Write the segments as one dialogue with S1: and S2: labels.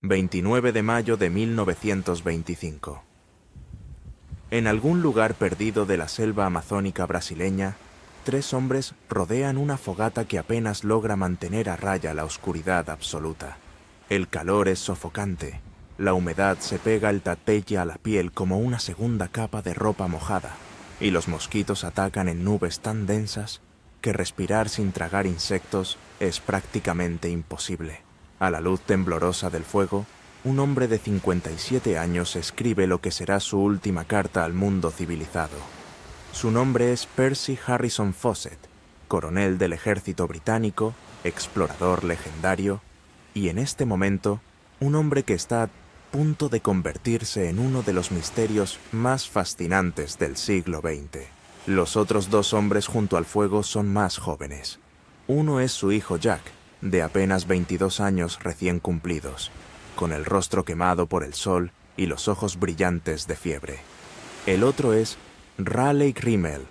S1: 29 de mayo de 1925. En algún lugar perdido de la selva amazónica brasileña, 3 hombres rodean una fogata que apenas logra mantener a raya la oscuridad absoluta. El calor es sofocante, la humedad se pega el tatpeye a la piel como una segunda capa de ropa mojada, y los mosquitos atacan en nubes tan densas que respirar sin tragar insectos es prácticamente imposible. A la luz temblorosa del fuego, un hombre de 57 años escribe lo que será su última carta al mundo civilizado. Su nombre es Percy Harrison Fawcett, coronel del ejército británico, explorador legendario, y en este momento, un hombre que está a punto de convertirse en uno de los misterios más fascinantes del siglo XX. Los otros 2 hombres junto al fuego son más jóvenes. Uno es su hijo Jack, de apenas 22 años recién cumplidos, con el rostro quemado por el sol y los ojos brillantes de fiebre. El otro es Raleigh Rimmel,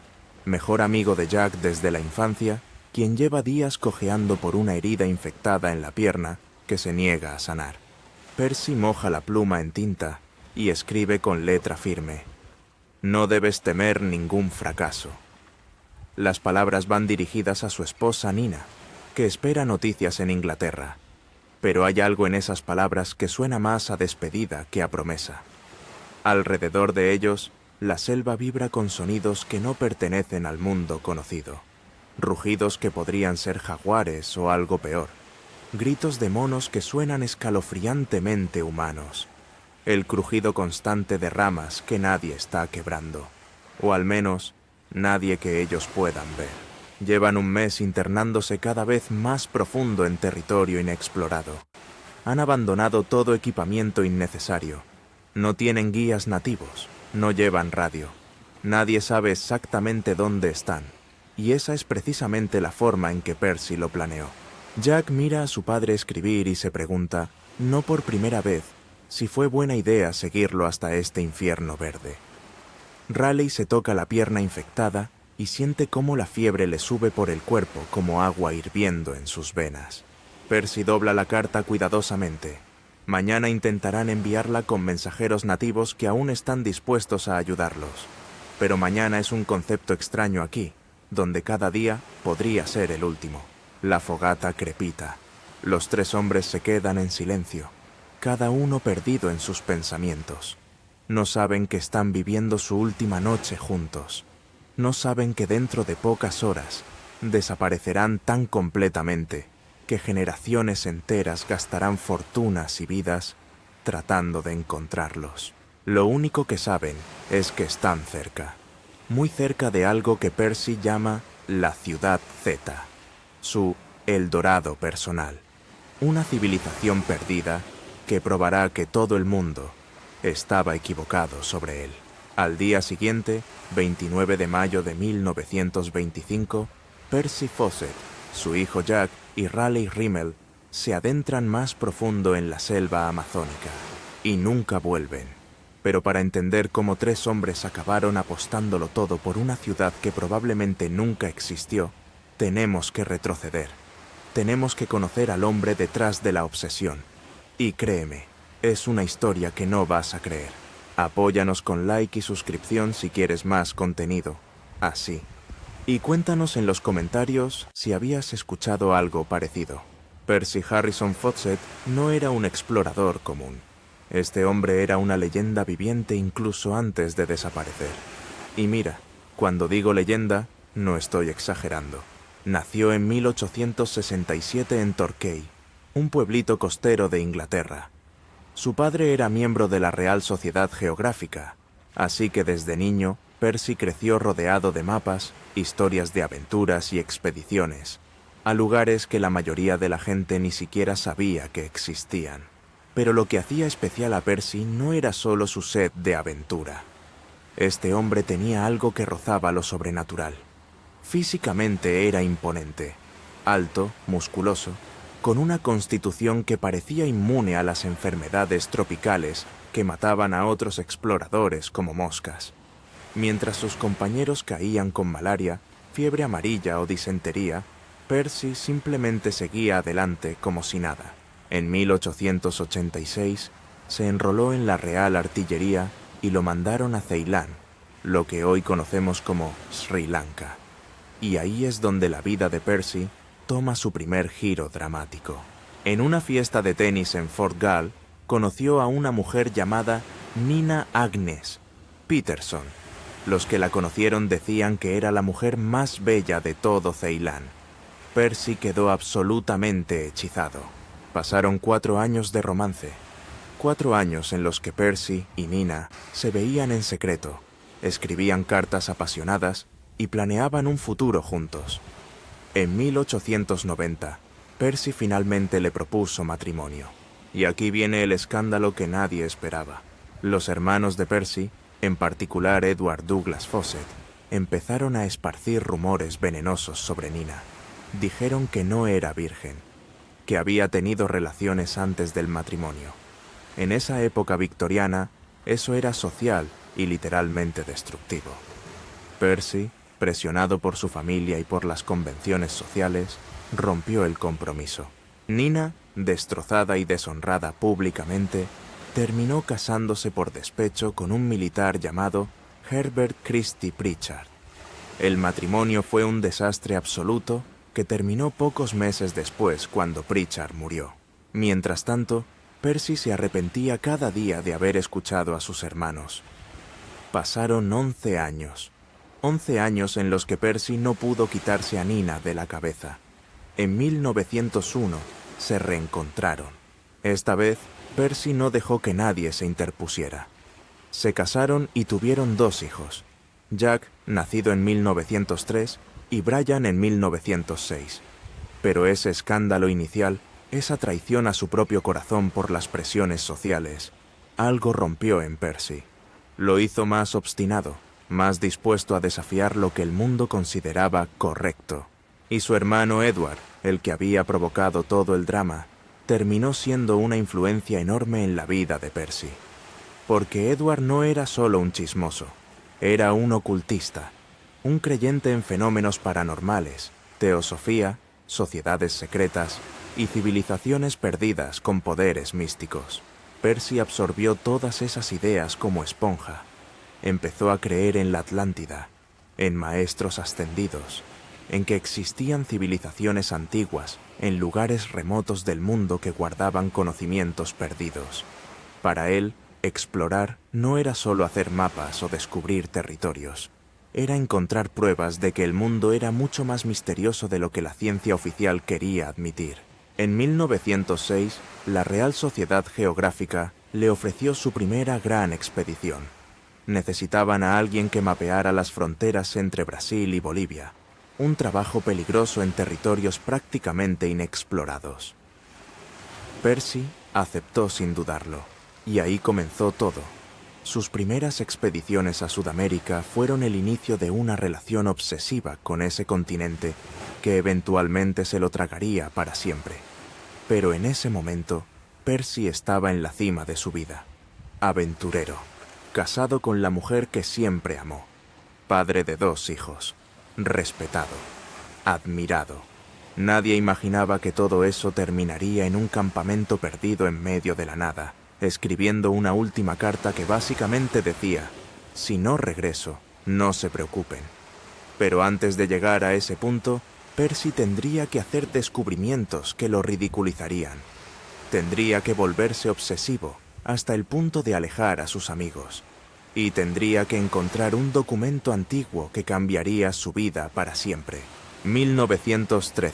S1: mejor amigo de Jack desde la infancia, quien lleva días cojeando por una herida infectada en la pierna que se niega a sanar. Percy moja la pluma en tinta y escribe con letra firme: «No debes temer ningún fracaso». Las palabras van dirigidas a su esposa Nina, que espera noticias en Inglaterra. Pero hay algo en esas palabras que suena más a despedida que a promesa. Alrededor de ellos, la selva vibra con sonidos que no pertenecen al mundo conocido. Rugidos que podrían ser jaguares o algo peor. Gritos de monos que suenan escalofriantemente humanos. El crujido constante de ramas que nadie está quebrando. O al menos, nadie que ellos puedan ver. Llevan un mes internándose cada vez más profundo en territorio inexplorado. Han abandonado todo equipamiento innecesario. No tienen guías nativos, no llevan radio. Nadie sabe exactamente dónde están, y esa es precisamente la forma en que Percy lo planeó. Jack mira a su padre escribir y se pregunta, no por primera vez, si fue buena idea seguirlo hasta este infierno verde. Raleigh se toca la pierna infectada y siente cómo la fiebre le sube por el cuerpo como agua hirviendo en sus venas. Percy dobla la carta cuidadosamente. Mañana intentarán enviarla con mensajeros nativos que aún están dispuestos a ayudarlos. Pero mañana es un concepto extraño aquí, donde cada día podría ser el último. La fogata crepita. Los 3 hombres se quedan en silencio, cada uno perdido en sus pensamientos. No saben que están viviendo su última noche juntos. No saben que dentro de pocas horas desaparecerán tan completamente que generaciones enteras gastarán fortunas y vidas tratando de encontrarlos. Lo único que saben es que están cerca, muy cerca de algo que Percy llama la Ciudad Z, su El Dorado personal, una civilización perdida que probará que todo el mundo estaba equivocado sobre él. Al día siguiente, 29 de mayo de 1925, Percy Fawcett, su hijo Jack y Raleigh Rimmel se adentran más profundo en la selva amazónica y nunca vuelven. Pero para entender cómo 3 hombres acabaron apostándolo todo por una ciudad que probablemente nunca existió, tenemos que retroceder. Tenemos que conocer al hombre detrás de la obsesión. Y créeme, es una historia que no vas a creer. Apóyanos con like y suscripción si quieres más contenido así. Y cuéntanos en los comentarios si habías escuchado algo parecido. Percy Harrison Fawcett no era un explorador común. Este hombre era una leyenda viviente incluso antes de desaparecer. Y mira, cuando digo leyenda, no estoy exagerando. Nació en 1867 en Torquay, un pueblito costero de Inglaterra. Su padre era miembro de la Real Sociedad Geográfica, así que desde niño, Percy creció rodeado de mapas, historias de aventuras y expediciones, a lugares que la mayoría de la gente ni siquiera sabía que existían. Pero lo que hacía especial a Percy no era solo su sed de aventura. Este hombre tenía algo que rozaba lo sobrenatural. Físicamente era imponente, alto, musculoso, con una constitución que parecía inmune a las enfermedades tropicales que mataban a otros exploradores como moscas. Mientras sus compañeros caían con malaria, fiebre amarilla o disentería, Percy simplemente seguía adelante como si nada. En 1886 se enroló en la Real Artillería y lo mandaron a Ceilán, lo que hoy conocemos como Sri Lanka. Y ahí es donde la vida de Percy toma su primer giro dramático. En una fiesta de tenis en Fort Gall, conoció a una mujer llamada Nina Agnes Peterson. Los que la conocieron decían que era la mujer más bella de todo Ceilán. Percy quedó absolutamente hechizado. Pasaron 4 años de romance. 4 años en los que Percy y Nina se veían en secreto, escribían cartas apasionadas y planeaban un futuro juntos. En 1890, Percy finalmente le propuso matrimonio. Y aquí viene el escándalo que nadie esperaba. Los hermanos de Percy, en particular Edward Douglas Fawcett, empezaron a esparcir rumores venenosos sobre Nina. Dijeron que no era virgen, que había tenido relaciones antes del matrimonio. En esa época victoriana, eso era social y literalmente destructivo. Percy, presionado por su familia y por las convenciones sociales, rompió el compromiso. Nina, destrozada y deshonrada públicamente, terminó casándose por despecho con un militar llamado Herbert Christie Pritchard. El matrimonio fue un desastre absoluto que terminó pocos meses después cuando Pritchard murió. Mientras tanto, Percy se arrepentía cada día de haber escuchado a sus hermanos. Pasaron 11 años. 11 años en los que Percy no pudo quitarse a Nina de la cabeza. En 1901 se reencontraron. Esta vez, Percy no dejó que nadie se interpusiera. Se casaron y tuvieron 2 hijos. Jack, nacido en 1903, y Brian en 1906. Pero ese escándalo inicial, esa traición a su propio corazón por las presiones sociales, algo rompió en Percy. Lo hizo más obstinado, más dispuesto a desafiar lo que el mundo consideraba correcto. Y su hermano Edward, el que había provocado todo el drama, terminó siendo una influencia enorme en la vida de Percy. Porque Edward no era solo un chismoso, era un ocultista, un creyente en fenómenos paranormales, teosofía, sociedades secretas y civilizaciones perdidas con poderes místicos. Percy absorbió todas esas ideas como esponja. Empezó a creer en la Atlántida, en maestros ascendidos, en que existían civilizaciones antiguas en lugares remotos del mundo que guardaban conocimientos perdidos. Para él, explorar no era solo hacer mapas o descubrir territorios. Era encontrar pruebas de que el mundo era mucho más misterioso de lo que la ciencia oficial quería admitir. En 1906, la Real Sociedad Geográfica le ofreció su primera gran expedición. Necesitaban a alguien que mapeara las fronteras entre Brasil y Bolivia, un trabajo peligroso en territorios prácticamente inexplorados. Percy aceptó sin dudarlo, y ahí comenzó todo. Sus primeras expediciones a Sudamérica fueron el inicio de una relación obsesiva con ese continente que eventualmente se lo tragaría para siempre. Pero en ese momento, Percy estaba en la cima de su vida. Aventurero, casado con la mujer que siempre amó, padre de 2 hijos, respetado, admirado. Nadie imaginaba que todo eso terminaría en un campamento perdido en medio de la nada, escribiendo una última carta que básicamente decía: si no regreso, no se preocupen. Pero antes de llegar a ese punto, Percy tendría que hacer descubrimientos que lo ridiculizarían. Tendría que volverse obsesivo hasta el punto de alejar a sus amigos. Y tendría que encontrar un documento antiguo que cambiaría su vida para siempre. 1913.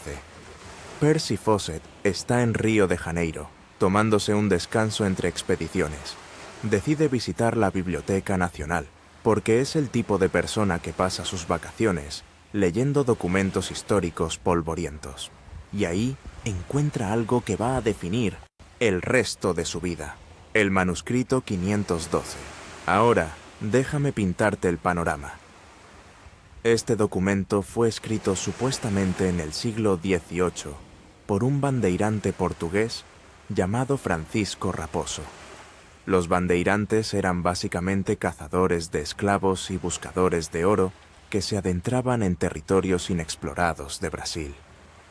S1: Percy Fawcett está en Río de Janeiro, tomándose un descanso entre expediciones. Decide visitar la Biblioteca Nacional, porque es el tipo de persona que pasa sus vacaciones leyendo documentos históricos polvorientos. Y ahí encuentra algo que va a definir el resto de su vida: el manuscrito 512. Ahora, déjame pintarte el panorama. Este documento fue escrito supuestamente en el siglo XVIII por un bandeirante portugués llamado Francisco Raposo. Los bandeirantes eran básicamente cazadores de esclavos y buscadores de oro que se adentraban en territorios inexplorados de Brasil.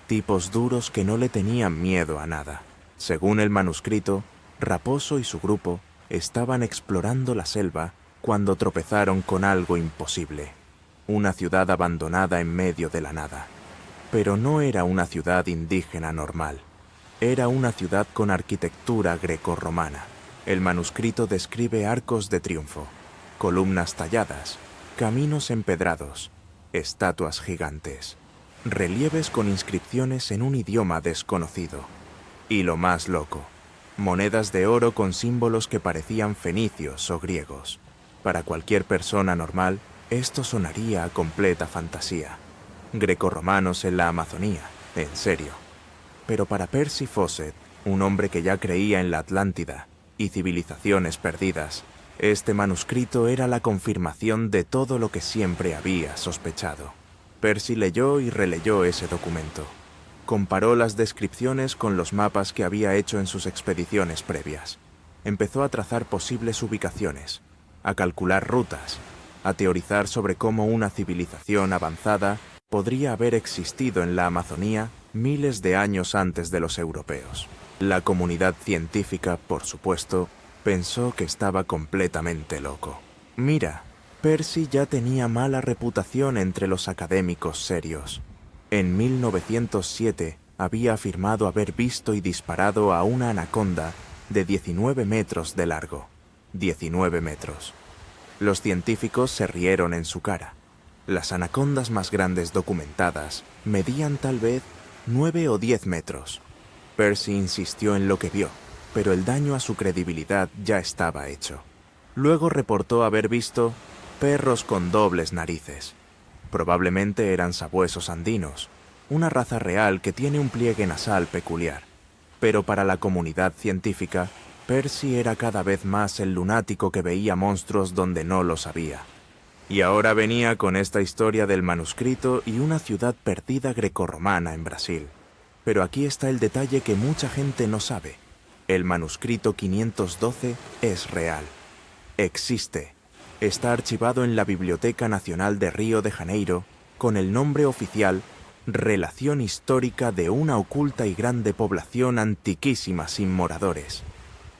S1: Tipos duros que no le tenían miedo a nada. Según el manuscrito, Raposo y su grupo estaban explorando la selva cuando tropezaron con algo imposible, una ciudad abandonada en medio de la nada. Pero no era una ciudad indígena normal, era una ciudad con arquitectura grecorromana. El manuscrito describe arcos de triunfo, columnas talladas, caminos empedrados, estatuas gigantes, relieves con inscripciones en un idioma desconocido. Y lo más loco, monedas de oro con símbolos que parecían fenicios o griegos. Para cualquier persona normal, esto sonaría a completa fantasía. Grecorromanos en la Amazonía, en serio. Pero para Percy Fawcett, un hombre que ya creía en la Atlántida y civilizaciones perdidas, este manuscrito era la confirmación de todo lo que siempre había sospechado. Percy leyó y releyó ese documento. Comparó las descripciones con los mapas que había hecho en sus expediciones previas. Empezó a trazar posibles ubicaciones, a calcular rutas, a teorizar sobre cómo una civilización avanzada podría haber existido en la Amazonía miles de años antes de los europeos. La comunidad científica, por supuesto, pensó que estaba completamente loco. Mira, Percy ya tenía mala reputación entre los académicos serios. En 1907 había afirmado haber visto y disparado a una anaconda de 19 metros de largo. 19 metros. Los científicos se rieron en su cara. Las anacondas más grandes documentadas medían tal vez 9 o 10 metros. Percy insistió en lo que vio, pero el daño a su credibilidad ya estaba hecho. Luego reportó haber visto perros con dobles narices. Probablemente eran sabuesos andinos, una raza real que tiene un pliegue nasal peculiar. Pero para la comunidad científica, Percy era cada vez más el lunático que veía monstruos donde no los había. Y ahora venía con esta historia del manuscrito y una ciudad perdida grecorromana en Brasil. Pero aquí está el detalle que mucha gente no sabe. El manuscrito 512 es real. Existe. Está archivado en la Biblioteca Nacional de Río de Janeiro con el nombre oficial Relación histórica de una oculta y grande población antiquísima sin moradores.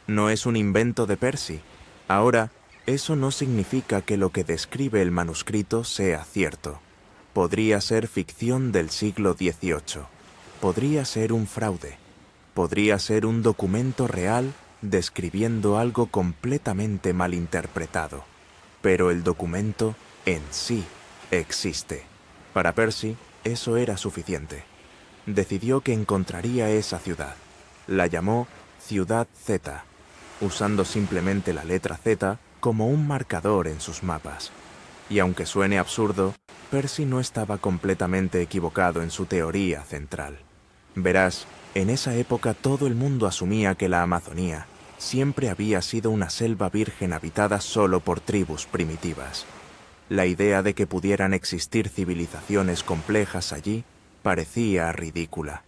S1: No es un invento de Percy. Ahora, eso no significa que lo que describe el manuscrito sea cierto. Podría ser ficción del siglo XVIII. Podría ser un fraude. Podría ser un documento real describiendo algo completamente malinterpretado. Pero el documento en sí existe. Para Percy, eso era suficiente. Decidió que encontraría esa ciudad. La llamó Ciudad Z, usando simplemente la letra Z como un marcador en sus mapas. Y aunque suene absurdo, Percy no estaba completamente equivocado en su teoría central. Verás, en esa época todo el mundo asumía que la Amazonía siempre había sido una selva virgen habitada solo por tribus primitivas. La idea de que pudieran existir civilizaciones complejas allí parecía ridícula.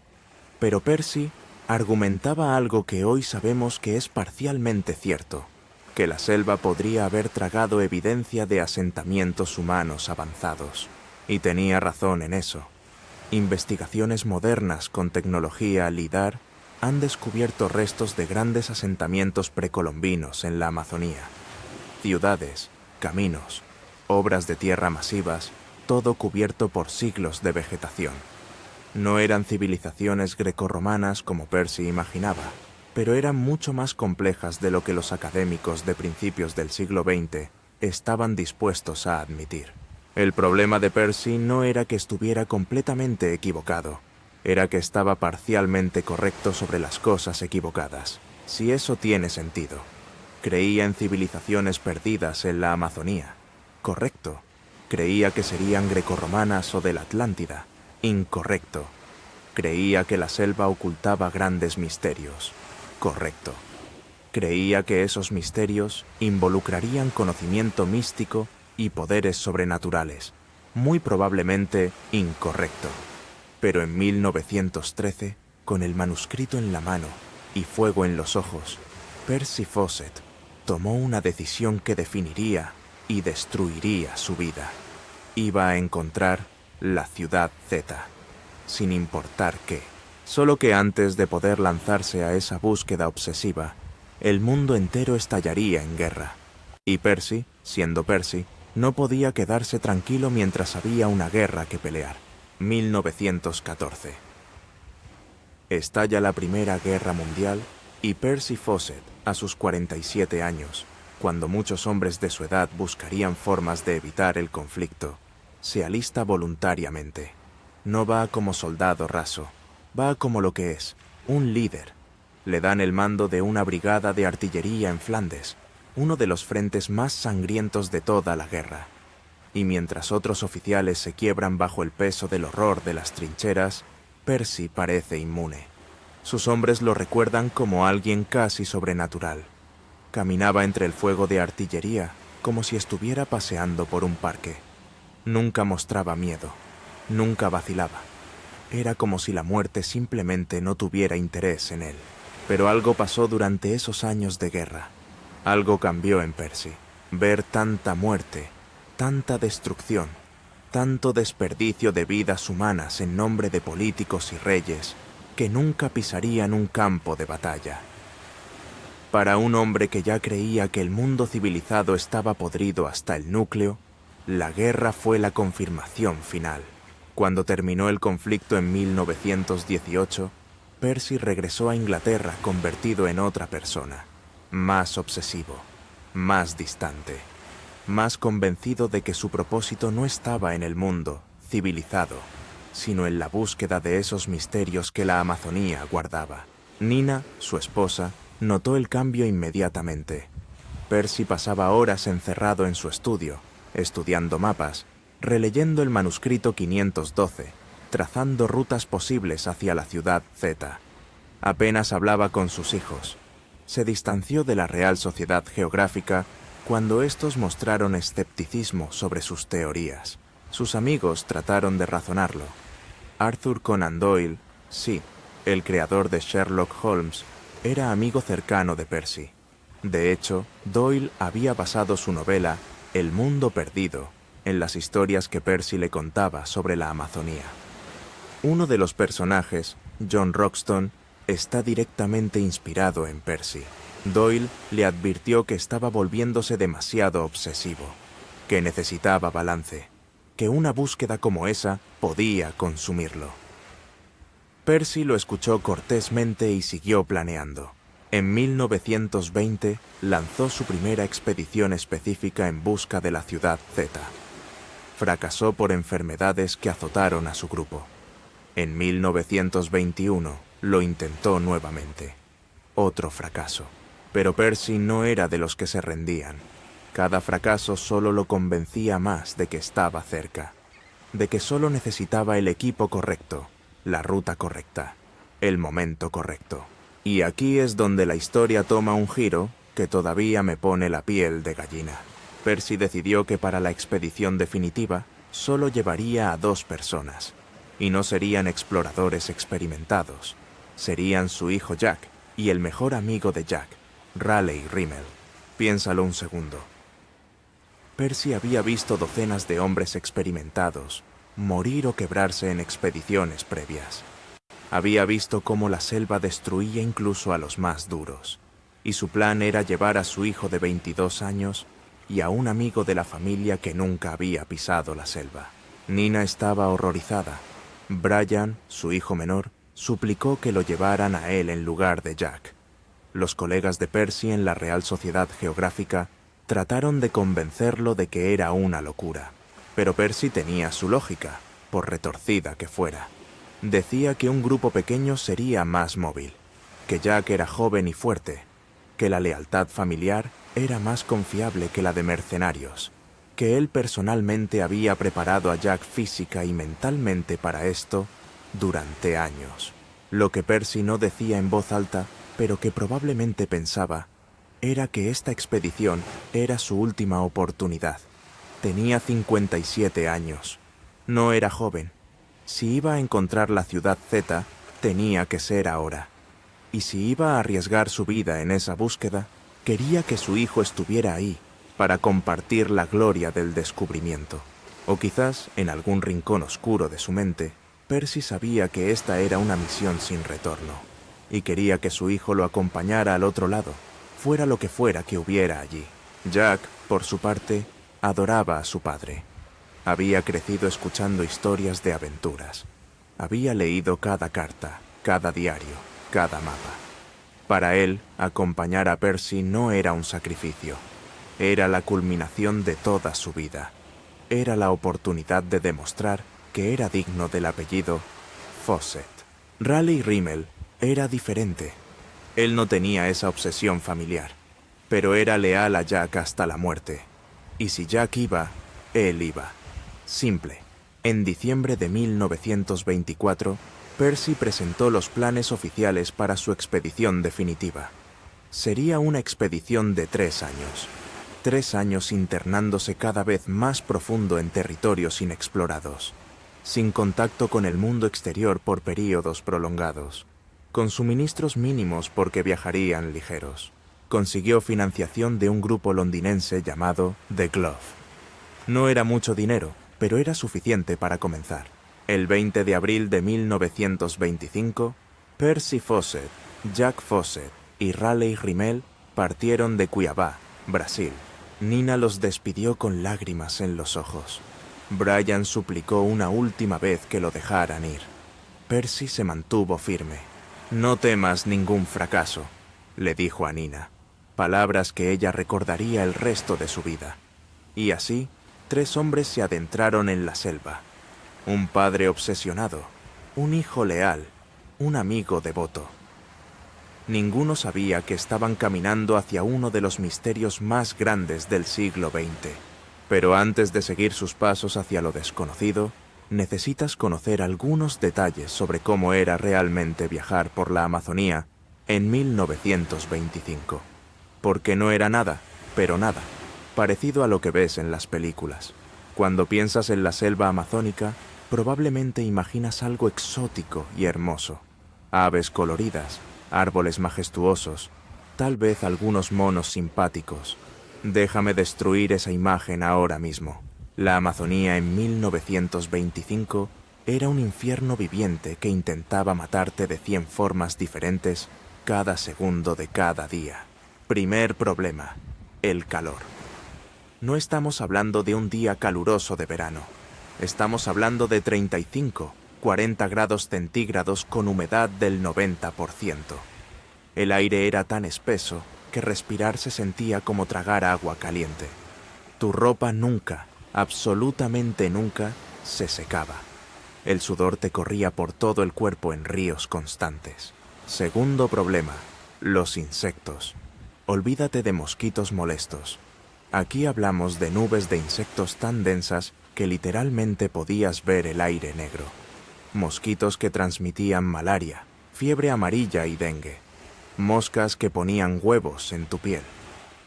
S1: Pero Percy argumentaba algo que hoy sabemos que es parcialmente cierto, que la selva podría haber tragado evidencia de asentamientos humanos avanzados. Y tenía razón en eso. Investigaciones modernas con tecnología LIDAR han descubierto restos de grandes asentamientos precolombinos en la Amazonía. Ciudades, caminos, obras de tierra masivas, todo cubierto por siglos de vegetación. No eran civilizaciones grecorromanas como Percy imaginaba, pero eran mucho más complejas de lo que los académicos de principios del siglo XX estaban dispuestos a admitir. El problema de Percy no era que estuviera completamente equivocado, era que estaba parcialmente correcto sobre las cosas equivocadas, si eso tiene sentido. Creía en civilizaciones perdidas en la Amazonía. Correcto. Creía que serían grecorromanas o de la Atlántida. Incorrecto. Creía que la selva ocultaba grandes misterios. Correcto. Creía que esos misterios involucrarían conocimiento místico y poderes sobrenaturales. Muy probablemente incorrecto. Pero en 1913, con el manuscrito en la mano y fuego en los ojos, Percy Fawcett tomó una decisión que definiría y destruiría su vida. Iba a encontrar la Ciudad Z, sin importar qué. Solo que antes de poder lanzarse a esa búsqueda obsesiva, el mundo entero estallaría en guerra. Y Percy, siendo Percy, no podía quedarse tranquilo mientras había una guerra que pelear. 1914. Estalla la Primera Guerra Mundial y Percy Fawcett, a sus 47 años, cuando muchos hombres de su edad buscarían formas de evitar el conflicto, se alista voluntariamente. No va como soldado raso, va como lo que es, un líder. Le dan el mando de una brigada de artillería en Flandes, uno de los frentes más sangrientos de toda la guerra. Y mientras otros oficiales se quiebran bajo el peso del horror de las trincheras, Percy parece inmune. Sus hombres lo recuerdan como alguien casi sobrenatural. Caminaba entre el fuego de artillería como si estuviera paseando por un parque. Nunca mostraba miedo, nunca vacilaba. Era como si la muerte simplemente no tuviera interés en él. Pero algo pasó durante esos años de guerra. Algo cambió en Percy. Ver tanta muerte, tanta destrucción, tanto desperdicio de vidas humanas en nombre de políticos y reyes que nunca pisarían un campo de batalla. Para un hombre que ya creía que el mundo civilizado estaba podrido hasta el núcleo, la guerra fue la confirmación final. Cuando terminó el conflicto en 1918, Percy regresó a Inglaterra convertido en otra persona, más obsesivo, más distante, más convencido de que su propósito no estaba en el mundo civilizado, sino en la búsqueda de esos misterios que la Amazonía guardaba. Nina, su esposa, notó el cambio inmediatamente. Percy pasaba horas encerrado en su estudio, estudiando mapas, releyendo el manuscrito 512, trazando rutas posibles hacia la ciudad Z. Apenas hablaba con sus hijos. Se distanció de la Real Sociedad Geográfica cuando estos mostraron escepticismo sobre sus teorías. Sus amigos trataron de razonarlo. Arthur Conan Doyle, sí, el creador de Sherlock Holmes, era amigo cercano de Percy. De hecho, Doyle había basado su novela El Mundo Perdido en las historias que Percy le contaba sobre la Amazonía. Uno de los personajes, John Roxton, está directamente inspirado en Percy. Doyle le advirtió que estaba volviéndose demasiado obsesivo, que necesitaba balance, que una búsqueda como esa podía consumirlo. Percy lo escuchó cortésmente y siguió planeando. En 1920 lanzó su primera expedición específica en busca de la ciudad Z. Fracasó por enfermedades que azotaron a su grupo. En 1921 lo intentó nuevamente. Otro fracaso. Pero Percy no era de los que se rendían. Cada fracaso solo lo convencía más de que estaba cerca, de que solo necesitaba el equipo correcto, la ruta correcta, el momento correcto. Y aquí es donde la historia toma un giro que todavía me pone la piel de gallina. Percy decidió que para la expedición definitiva solo llevaría a 2 personas, y no serían exploradores experimentados, serían su hijo Jack y el mejor amigo de Jack, Raleigh Rimmel. Piénsalo un segundo. Percy había visto docenas de hombres experimentados morir o quebrarse en expediciones previas. Había visto cómo la selva destruía incluso a los más duros, y su plan era llevar a su hijo de 22 años y a un amigo de la familia que nunca había pisado la selva. Nina estaba horrorizada. Brian, su hijo menor, suplicó que lo llevaran a él en lugar de Jack. Los colegas de Percy en la Real Sociedad Geográfica trataron de convencerlo de que era una locura. Pero Percy tenía su lógica, por retorcida que fuera. Decía que un grupo pequeño sería más móvil, que Jack era joven y fuerte, que la lealtad familiar era más confiable que la de mercenarios, que él personalmente había preparado a Jack física y mentalmente para esto durante años. Lo que Percy no decía en voz alta, pero que probablemente pensaba, era que esta expedición era su última oportunidad. Tenía 57 años. No era joven. Si iba a encontrar la ciudad Z, tenía que ser ahora. Y si iba a arriesgar su vida en esa búsqueda, quería que su hijo estuviera ahí, para compartir la gloria del descubrimiento. O quizás, en algún rincón oscuro de su mente, Percy sabía que esta era una misión sin retorno, y quería que su hijo lo acompañara al otro lado, fuera lo que fuera que hubiera allí. Jack, por su parte, adoraba a su padre. Había crecido escuchando historias de aventuras. Había leído cada carta, cada diario, cada mapa. Para él, acompañar a Percy no era un sacrificio. Era la culminación de toda su vida. Era la oportunidad de demostrar que era digno del apellido Fawcett. Raleigh Rimel era diferente. Él no tenía esa obsesión familiar, pero era leal a Jack hasta la muerte. Y si Jack iba, él iba. Simple. En diciembre de 1924, Percy presentó los planes oficiales para su expedición definitiva. Sería una expedición de 3 años. 3 años internándose cada vez más profundo en territorios inexplorados, sin contacto con el mundo exterior por períodos prolongados, con suministros mínimos porque viajarían ligeros. Consiguió financiación de un grupo londinense llamado The Glove. No era mucho dinero, pero era suficiente para comenzar. El 20 de abril de 1925, Percy Fawcett, Jack Fawcett y Raleigh Rimel partieron de Cuiabá, Brasil. Nina los despidió con lágrimas en los ojos. Brian suplicó una última vez que lo dejaran ir. Percy se mantuvo firme. «No temas ningún fracaso», le dijo a Nina, palabras que ella recordaría el resto de su vida. Y así, 3 hombres se adentraron en la selva. Un padre obsesionado, un hijo leal, un amigo devoto. Ninguno sabía que estaban caminando hacia uno de los misterios más grandes del siglo XX. Pero antes de seguir sus pasos hacia lo desconocido, necesitas conocer algunos detalles sobre cómo era realmente viajar por la Amazonía en 1925. Porque no era nada, pero nada, parecido a lo que ves en las películas. Cuando piensas en la selva amazónica, probablemente imaginas algo exótico y hermoso. Aves coloridas, árboles majestuosos, tal vez algunos monos simpáticos. Déjame destruir esa imagen ahora mismo. La Amazonía en 1925 era un infierno viviente que intentaba matarte de 100 formas diferentes cada segundo de cada día. Primer problema: el calor. No estamos hablando de un día caluroso de verano. Estamos hablando de 35, 40 grados centígrados con humedad del 90%. El aire era tan espeso que respirar se sentía como tragar agua caliente. Tu ropa nunca, absolutamente nunca, se secaba. El sudor te corría por todo el cuerpo en ríos constantes. Segundo problema: los insectos. Olvídate de mosquitos molestos. Aquí hablamos de nubes de insectos tan densas que literalmente podías ver el aire negro. Mosquitos que transmitían malaria, fiebre amarilla y dengue. Moscas que ponían huevos en tu piel.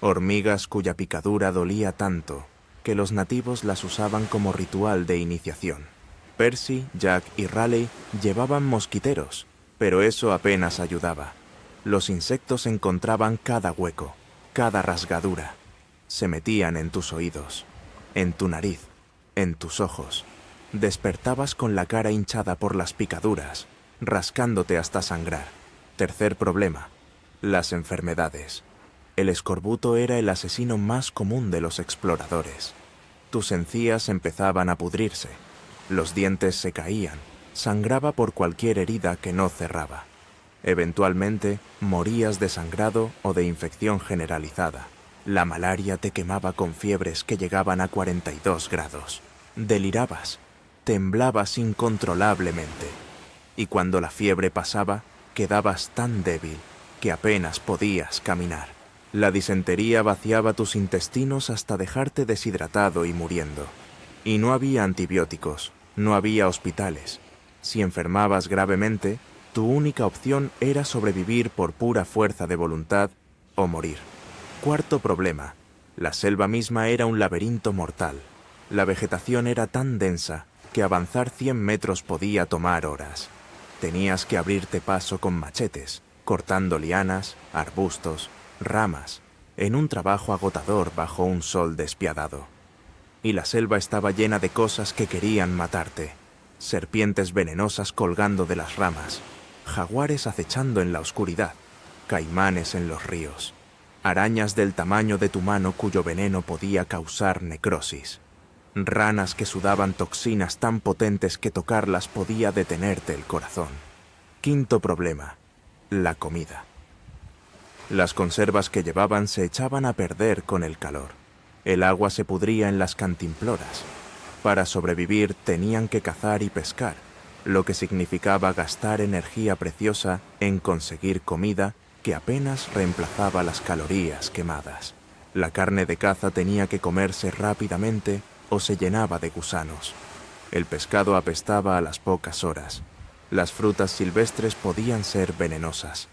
S1: Hormigas cuya picadura dolía tanto que los nativos las usaban como ritual de iniciación. Percy, Jack y Raleigh llevaban mosquiteros, pero eso apenas ayudaba. Los insectos encontraban cada hueco, cada rasgadura. Se metían en tus oídos, en tu nariz, en tus ojos. Despertabas con la cara hinchada por las picaduras, rascándote hasta sangrar. Tercer problema: las enfermedades. El escorbuto era el asesino más común de los exploradores. Tus encías empezaban a pudrirse, los dientes se caían, sangraba por cualquier herida que no cerraba. Eventualmente, morías de sangrado o de infección generalizada. La malaria te quemaba con fiebres que llegaban a 42 grados. Delirabas, temblabas incontrolablemente. Y cuando la fiebre pasaba, quedabas tan débil que apenas podías caminar. La disentería vaciaba tus intestinos hasta dejarte deshidratado y muriendo. Y no había antibióticos, no había hospitales. Si enfermabas gravemente, tu única opción era sobrevivir por pura fuerza de voluntad o morir. Cuarto problema: la selva misma era un laberinto mortal. La vegetación era tan densa que avanzar 100 metros podía tomar horas. Tenías que abrirte paso con machetes, cortando lianas, arbustos, ramas, en un trabajo agotador bajo un sol despiadado. Y la selva estaba llena de cosas que querían matarte. serpientes venenosas colgando de las ramas, jaguares acechando en la oscuridad, caimanes en los ríos, arañas del tamaño de tu mano cuyo veneno podía causar necrosis, ranas que sudaban toxinas tan potentes que tocarlas podía detenerte el corazón. Quinto problema: la comida. Las conservas que llevaban se echaban a perder con el calor. El agua se pudría en las cantimploras. Para sobrevivir tenían que cazar y pescar, lo que significaba gastar energía preciosa en conseguir comida que apenas reemplazaba las calorías quemadas. La carne de caza tenía que comerse rápidamente o se llenaba de gusanos. El pescado apestaba a las pocas horas. Las frutas silvestres podían ser venenosas.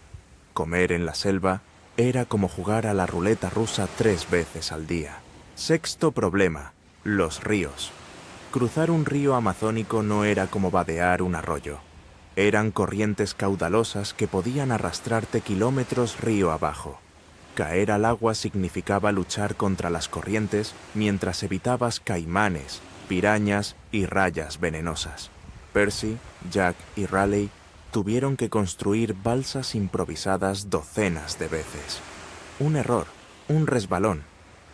S1: Comer en la selva era como jugar a la ruleta rusa 3 veces al día. Sexto problema: los ríos. Cruzar un río amazónico no era como vadear un arroyo. Eran corrientes caudalosas que podían arrastrarte kilómetros río abajo. Caer al agua significaba luchar contra las corrientes mientras evitabas caimanes, pirañas y rayas venenosas. Percy, Jack y Raleigh tuvieron que construir balsas improvisadas docenas de veces. Un error, un resbalón,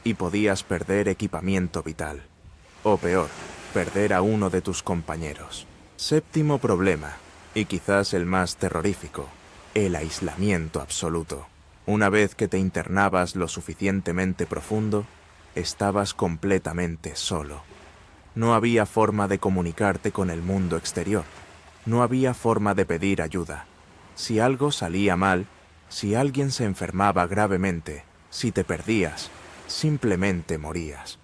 S1: y podías perder equipamiento vital. O peor, perder a uno de tus compañeros. Séptimo problema, y quizás el más terrorífico: el aislamiento absoluto. Una vez que te internabas lo suficientemente profundo, estabas completamente solo. No había forma de comunicarte con el mundo exterior. No había forma de pedir ayuda. Si algo salía mal, si alguien se enfermaba gravemente, si te perdías, simplemente morías.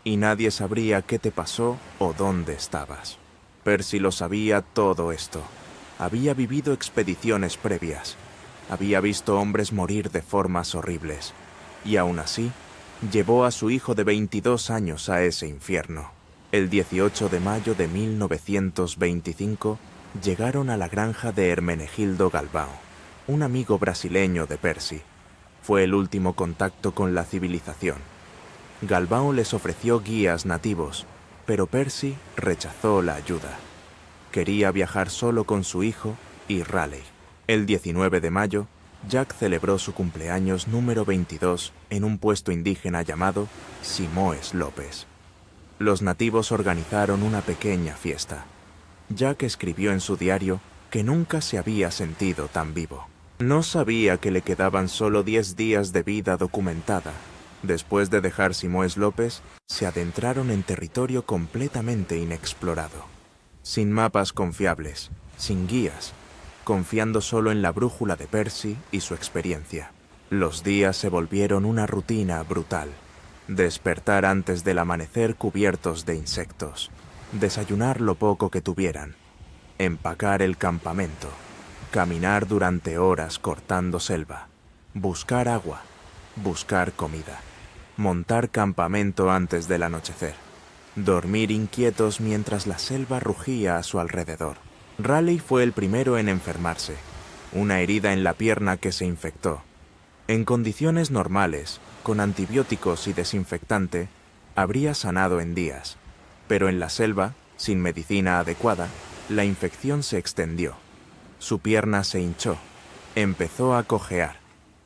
S1: Y nadie sabría qué te pasó o dónde estabas. Percy lo sabía todo esto. Había vivido expediciones previas. Había visto hombres morir de formas horribles. Y aún así, llevó a su hijo de 22 años a ese infierno. El 18 de mayo de 1925, llegaron a la granja de Hermenegildo Galvão, un amigo brasileño de Percy. Fue el último contacto con la civilización. Galvão les ofreció guías nativos, pero Percy rechazó la ayuda. Quería viajar solo con su hijo y Raleigh. El 19 de mayo, Jack celebró su cumpleaños número 22 en un puesto indígena llamado Simões Lopes. Los nativos organizaron una pequeña fiesta. Jack escribió en su diario que nunca se había sentido tan vivo. No sabía que le quedaban solo 10 días de vida documentada. Después de dejar Simões Lopes, se adentraron en territorio completamente inexplorado. Sin mapas confiables, sin guías, confiando solo en la brújula de Percy y su experiencia. Los días se volvieron una rutina brutal. Despertar antes del amanecer cubiertos de insectos. Desayunar lo poco que tuvieran. Empacar el campamento. Caminar durante horas cortando selva. Buscar agua. Buscar comida. Montar campamento antes del anochecer. Dormir inquietos mientras la selva rugía a su alrededor. Raleigh fue el primero en enfermarse. Una herida en la pierna que se infectó. En condiciones normales, con antibióticos y desinfectante, habría sanado en días. Pero en la selva, sin medicina adecuada, la infección se extendió. Su pierna se hinchó. Empezó a cojear.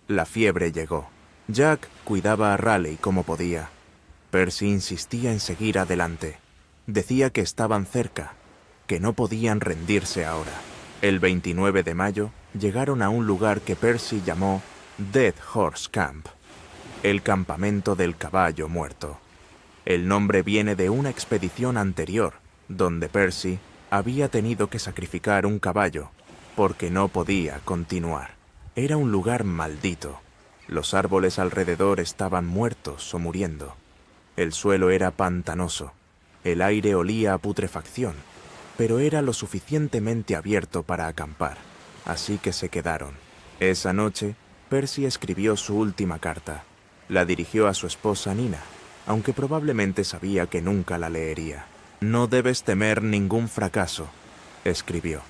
S1: La fiebre llegó. Jack cuidaba a Raleigh como podía. Percy insistía en seguir adelante. Decía que estaban cerca, que no podían rendirse ahora. El 29 de mayo llegaron a un lugar que Percy llamó Dead Horse Camp, el campamento del caballo muerto. El nombre viene de una expedición anterior, donde Percy había tenido que sacrificar un caballo, porque no podía continuar. Era un lugar maldito. Los árboles alrededor estaban muertos o muriendo. El suelo era pantanoso. El aire olía a putrefacción, pero era lo suficientemente abierto para acampar, así que se quedaron. Esa noche, Percy escribió su última carta. La dirigió a su esposa Nina, aunque probablemente sabía que nunca la leería. «No debes temer ningún fracaso», escribió,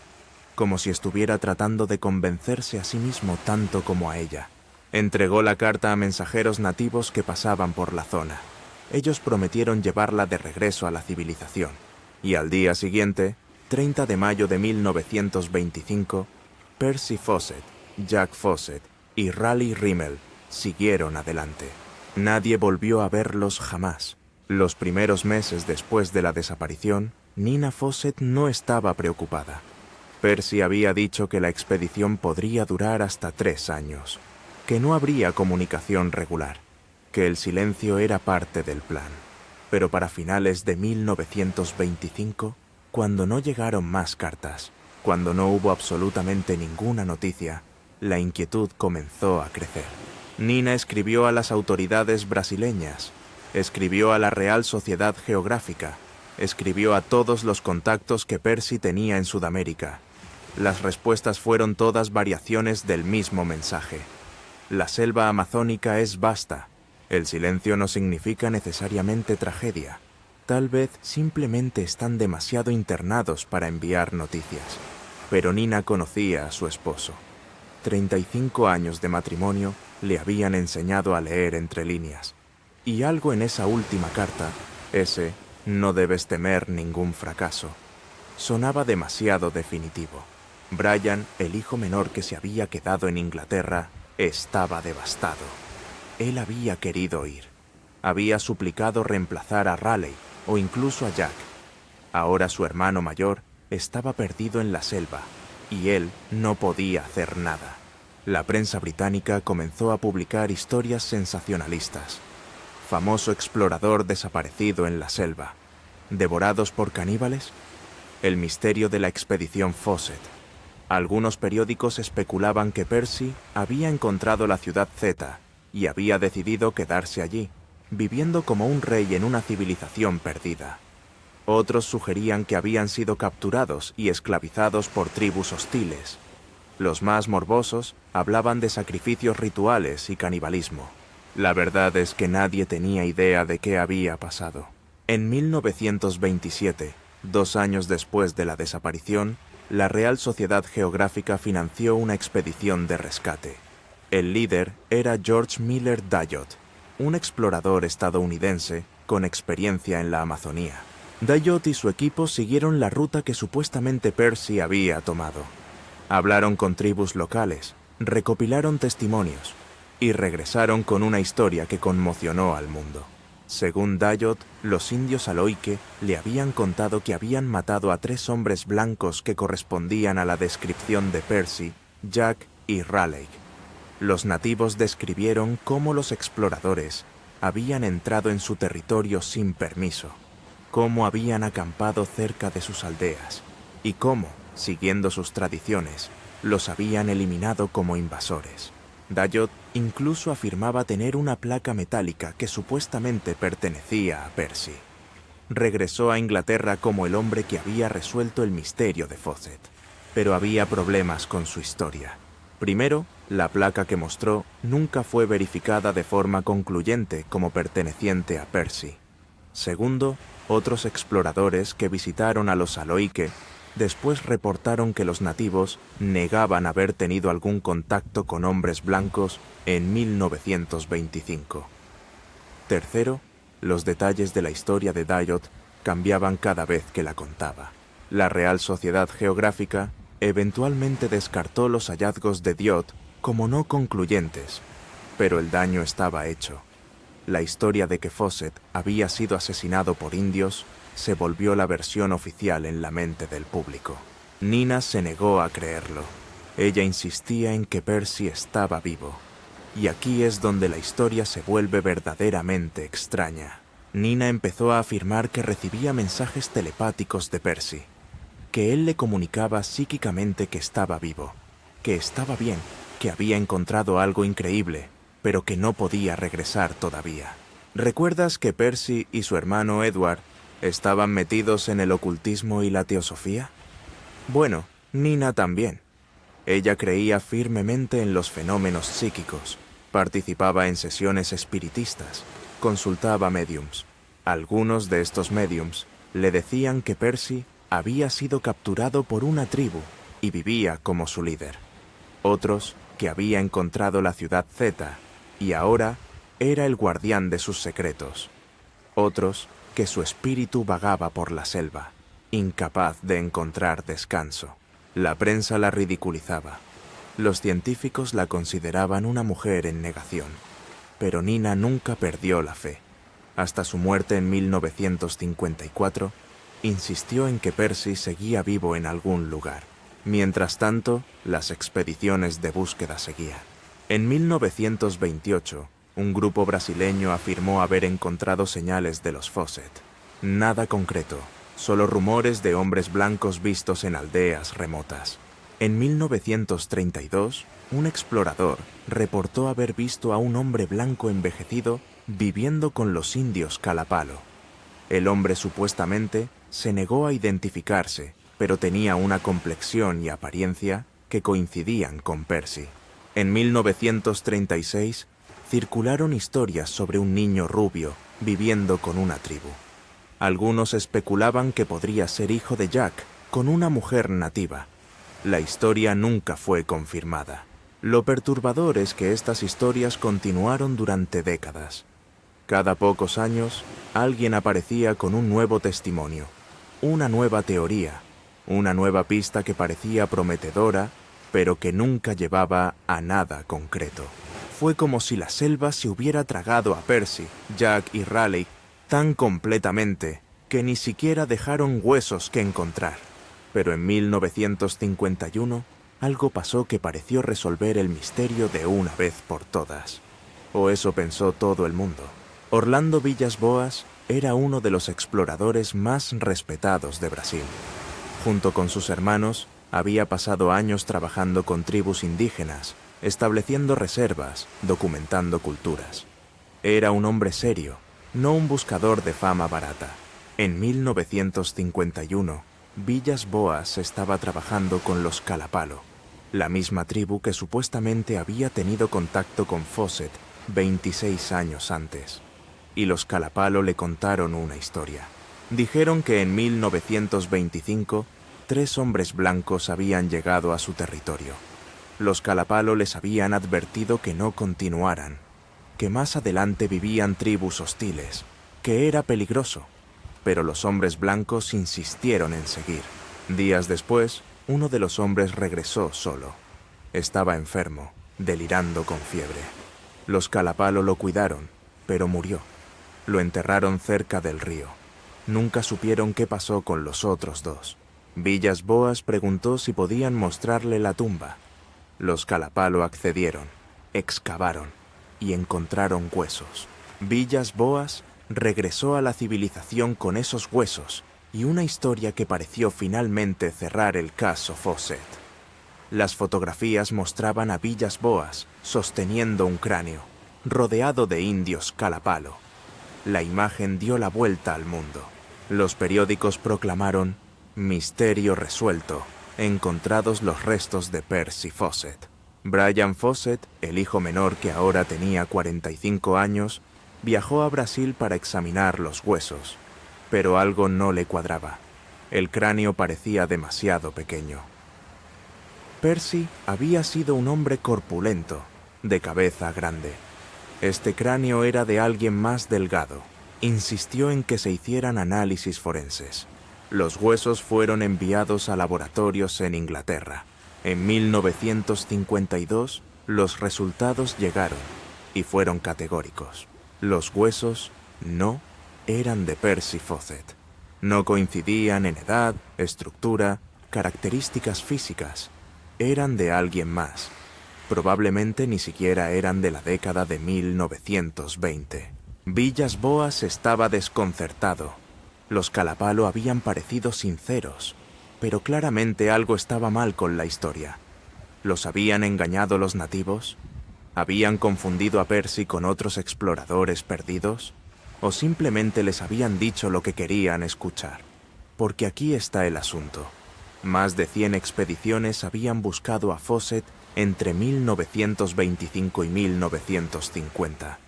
S1: como si estuviera tratando de convencerse a sí mismo tanto como a ella. Entregó la carta a mensajeros nativos que pasaban por la zona. Ellos prometieron llevarla de regreso a la civilización, y al día siguiente 30 de mayo de 1925, Percy Fawcett, Jack Fawcett y Raleigh Rimmel siguieron adelante. Nadie volvió a verlos jamás. Los primeros meses después de la desaparición, Nina Fawcett no estaba preocupada. Percy había dicho que la expedición podría durar hasta 3 años, que no habría comunicación regular, que el silencio era parte del plan. Pero para finales de 1925, cuando no llegaron más cartas, cuando no hubo absolutamente ninguna noticia, la inquietud comenzó a crecer. Nina escribió a las autoridades brasileñas, escribió a la Real Sociedad Geográfica, escribió a todos los contactos que Percy tenía en Sudamérica. Las respuestas fueron todas variaciones del mismo mensaje. La selva amazónica es vasta. El silencio no significa necesariamente tragedia. Tal vez simplemente están demasiado internados para enviar noticias. Pero Nina conocía a su esposo. 35 años de matrimonio le habían enseñado a leer entre líneas. Y algo en esa última carta, ese "no debes temer ningún fracaso", sonaba demasiado definitivo. Brian, el hijo menor que se había quedado en Inglaterra, estaba devastado. Él había querido ir. Había suplicado reemplazar a Raleigh o incluso a Jack. Ahora su hermano mayor estaba perdido en la selva y él no podía hacer nada. La prensa británica comenzó a publicar historias sensacionalistas. Famoso explorador desaparecido en la selva. ¿Devorados por caníbales? El misterio de la expedición Fawcett. Algunos periódicos especulaban que Percy había encontrado la ciudad Z y había decidido quedarse allí, viviendo como un rey en una civilización perdida. Otros sugerían que habían sido capturados y esclavizados por tribus hostiles. Los más morbosos hablaban de sacrificios rituales y canibalismo. La verdad es que nadie tenía idea de qué había pasado. En 1927, 2 años después de la desaparición, la Real Sociedad Geográfica financió una expedición de rescate. El líder era George Miller Dyott, un explorador estadounidense con experiencia en la Amazonía. Dyott y su equipo siguieron la ruta que supuestamente Percy había tomado. Hablaron con tribus locales, recopilaron testimonios y regresaron con una historia que conmocionó al mundo. Según Dyott, los indios Aloike le habían contado que habían matado a 3 hombres blancos que correspondían a la descripción de Percy, Jack y Raleigh. Los nativos describieron cómo los exploradores habían entrado en su territorio sin permiso, cómo habían acampado cerca de sus aldeas y cómo, siguiendo sus tradiciones, los habían eliminado como invasores. Dyott incluso afirmaba tener una placa metálica que supuestamente pertenecía a Percy. Regresó a Inglaterra como el hombre que había resuelto el misterio de Fawcett. Pero había problemas con su historia. Primero, la placa que mostró nunca fue verificada de forma concluyente como perteneciente a Percy. Segundo, otros exploradores que visitaron a los Aloike después reportaron que los nativos negaban haber tenido algún contacto con hombres blancos en 1925. Tercero, los detalles de la historia de Dyott cambiaban cada vez que la contaba. La Real Sociedad Geográfica eventualmente descartó los hallazgos de Dyott como no concluyentes, pero el daño estaba hecho. La historia de que Fawcett había sido asesinado por indios se volvió la versión oficial en la mente del público. Nina se negó a creerlo. Ella insistía en que Percy estaba vivo. Y aquí es donde la historia se vuelve verdaderamente extraña. Nina empezó a afirmar que recibía mensajes telepáticos de Percy, que él le comunicaba psíquicamente que estaba vivo, que estaba bien, que había encontrado algo increíble, pero que no podía regresar todavía. ¿Recuerdas que Percy y su hermano Edward estaban metidos en el ocultismo y la teosofía? Bueno, Nina también. Ella creía firmemente en los fenómenos psíquicos, participaba en sesiones espiritistas, consultaba médiums. Algunos de estos médiums le decían que Percy había sido capturado por una tribu y vivía como su líder. Otros que había encontrado la ciudad Z y ahora era el guardián de sus secretos. Otros que su espíritu vagaba por la selva. incapaz de encontrar descanso. La prensa la ridiculizaba. Los científicos la consideraban una mujer en negación. Pero Nina nunca perdió la fe. Hasta su muerte en 1954, insistió en que Percy seguía vivo en algún lugar. Mientras tanto, las expediciones de búsqueda seguían. En 1928, un grupo brasileño afirmó haber encontrado señales de los Fawcett. Nada concreto, solo rumores de hombres blancos vistos en aldeas remotas. En 1932, un explorador reportó haber visto a un hombre blanco envejecido viviendo con los indios Kalapalo. El hombre supuestamente se negó a identificarse, pero tenía una complexión y apariencia que coincidían con Percy. En 1936, circularon historias sobre un niño rubio viviendo con una tribu. Algunos especulaban que podría ser hijo de Jack con una mujer nativa. La historia nunca fue confirmada. Lo perturbador es que estas historias continuaron durante décadas. Cada pocos años, alguien aparecía con un nuevo testimonio, una nueva teoría, una nueva pista que parecía prometedora, pero que nunca llevaba a nada concreto. Fue como si la selva se hubiera tragado a Percy, Jack y Raleigh tan completamente que ni siquiera dejaron huesos que encontrar. Pero en 1951, algo pasó que pareció resolver el misterio de una vez por todas. O eso pensó todo el mundo. Orlando Villas-Boas era uno de los exploradores más respetados de Brasil. Junto con sus hermanos, había pasado años trabajando con tribus indígenas, estableciendo reservas, documentando culturas. Era un hombre serio, no un buscador de fama barata. En 1951, Villas-Boas estaba trabajando con los Kalapalo, la misma tribu que supuestamente había tenido contacto con Fawcett 26 años antes. Y los Kalapalo le contaron una historia. Dijeron que en 1925, 3 hombres blancos habían llegado a su territorio. Los Kalapalo les habían advertido que no continuaran, que más adelante vivían tribus hostiles, que era peligroso. Pero los hombres blancos insistieron en seguir. Días después, uno de los hombres regresó solo. Estaba enfermo, delirando con fiebre. Los Kalapalo lo cuidaron, pero murió. Lo enterraron cerca del río. Nunca supieron qué pasó con los otros 2. Villas-Boas preguntó si podían mostrarle la tumba. Los Kalapalo accedieron, excavaron y encontraron huesos. Villas-Boas regresó a la civilización con esos huesos y una historia que pareció finalmente cerrar el caso Fawcett. Las fotografías mostraban a Villas-Boas sosteniendo un cráneo, rodeado de indios Kalapalo. La imagen dio la vuelta al mundo. Los periódicos proclamaron: misterio resuelto, encontrados los restos de Percy Fawcett. Brian Fawcett, el hijo menor que ahora tenía 45 años, viajó a Brasil para examinar los huesos, pero algo no le cuadraba. El cráneo parecía demasiado pequeño. Percy había sido un hombre corpulento, de cabeza grande. Este cráneo era de alguien más delgado. Insistió en que se hicieran análisis forenses. Los huesos fueron enviados a laboratorios en Inglaterra. En 1952, los resultados llegaron y fueron categóricos. Los huesos no eran de Percy Fawcett. No coincidían en edad, estructura, características físicas. Eran de alguien más. Probablemente ni siquiera eran de la década de 1920. Villas-Boas estaba desconcertado. Los Kalapalo habían parecido sinceros, pero claramente algo estaba mal con la historia. ¿Los habían engañado los nativos? ¿Habían confundido a Percy con otros exploradores perdidos? ¿O simplemente les habían dicho lo que querían escuchar? Porque aquí está el asunto. Más de 100 expediciones habían buscado a Fawcett entre 1925 y 1950.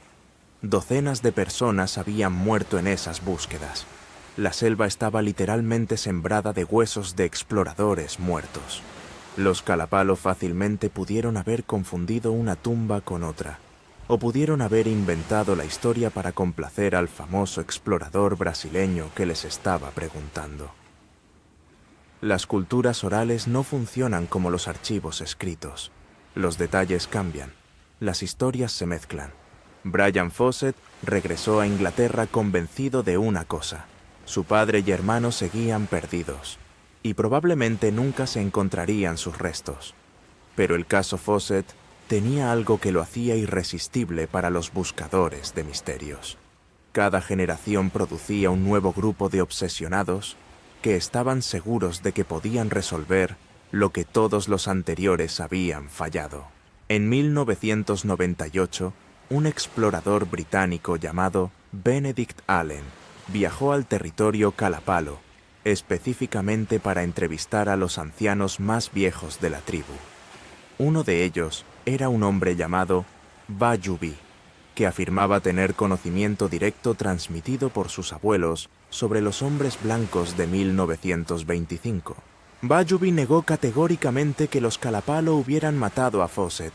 S1: Docenas de personas habían muerto en esas búsquedas. La selva estaba literalmente sembrada de huesos de exploradores muertos. Los Kalapalo fácilmente pudieron haber confundido una tumba con otra, o pudieron haber inventado la historia para complacer al famoso explorador brasileño que les estaba preguntando. Las culturas orales no funcionan como los archivos escritos. Los detalles cambian, las historias se mezclan. Brian Fawcett regresó a Inglaterra convencido de una cosa: su padre y hermano seguían perdidos, y probablemente nunca se encontrarían sus restos. Pero el caso Fawcett tenía algo que lo hacía irresistible para los buscadores de misterios. Cada generación producía un nuevo grupo de obsesionados que estaban seguros de que podían resolver lo que todos los anteriores habían fallado. En 1998, un explorador británico llamado Benedict Allen viajó al territorio Kalapalo, específicamente para entrevistar a los ancianos más viejos de la tribu. Uno de ellos era un hombre llamado Bayubi, que afirmaba tener conocimiento directo transmitido por sus abuelos sobre los hombres blancos de 1925. Bayubi negó categóricamente que los Kalapalo hubieran matado a Fawcett.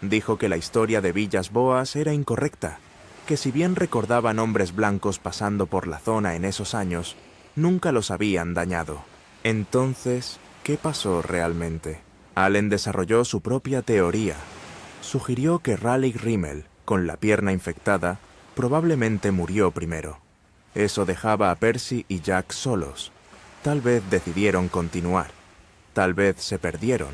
S1: Dijo que la historia de Villas Boas era incorrecta, que si bien recordaban hombres blancos pasando por la zona en esos años, nunca los habían dañado. Entonces, ¿qué pasó realmente? Allen desarrolló su propia teoría. Sugirió que Raleigh Rimmel, con la pierna infectada, probablemente murió primero. Eso dejaba a Percy y Jack solos. Tal vez decidieron continuar. Tal vez se perdieron.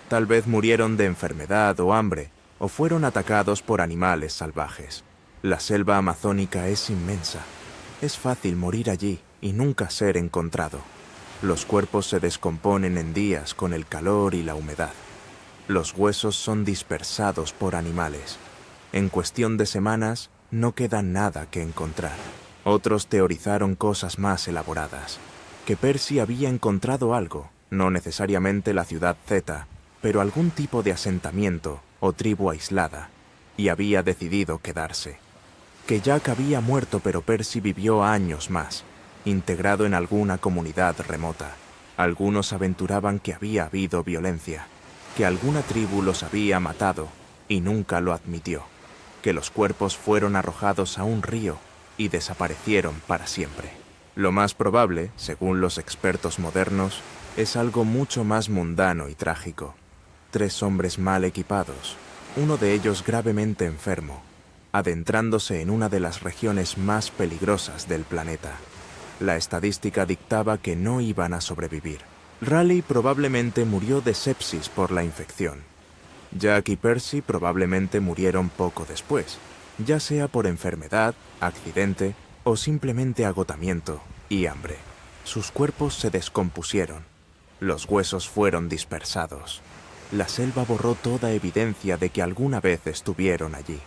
S1: Tal vez murieron de enfermedad o hambre, o fueron atacados por animales salvajes. La selva amazónica es inmensa. Es fácil morir allí y nunca ser encontrado. Los cuerpos se descomponen en días con el calor y la humedad. Los huesos son dispersados por animales. En cuestión de semanas, no queda nada que encontrar. Otros teorizaron cosas más elaboradas. Que Percy había encontrado algo, no necesariamente la ciudad Z, pero algún tipo de asentamiento o tribu aislada, y había decidido quedarse. Que Jack había muerto, pero Percy vivió años más, integrado en alguna comunidad remota. Algunos aventuraban que había habido violencia, que alguna tribu los había matado y nunca lo admitió, que los cuerpos fueron arrojados a un río y desaparecieron para siempre. Lo más probable, según los expertos modernos, es algo mucho más mundano y trágico. 3 hombres mal equipados, uno de ellos gravemente enfermo, adentrándose en una de las regiones más peligrosas del planeta. La estadística dictaba que no iban a sobrevivir. Raleigh probablemente murió de sepsis por la infección. Jack y Percy probablemente murieron poco después, ya sea por enfermedad, accidente o simplemente agotamiento y hambre. Sus cuerpos se descompusieron. Los huesos fueron dispersados. La selva borró toda evidencia de que alguna vez estuvieron allí.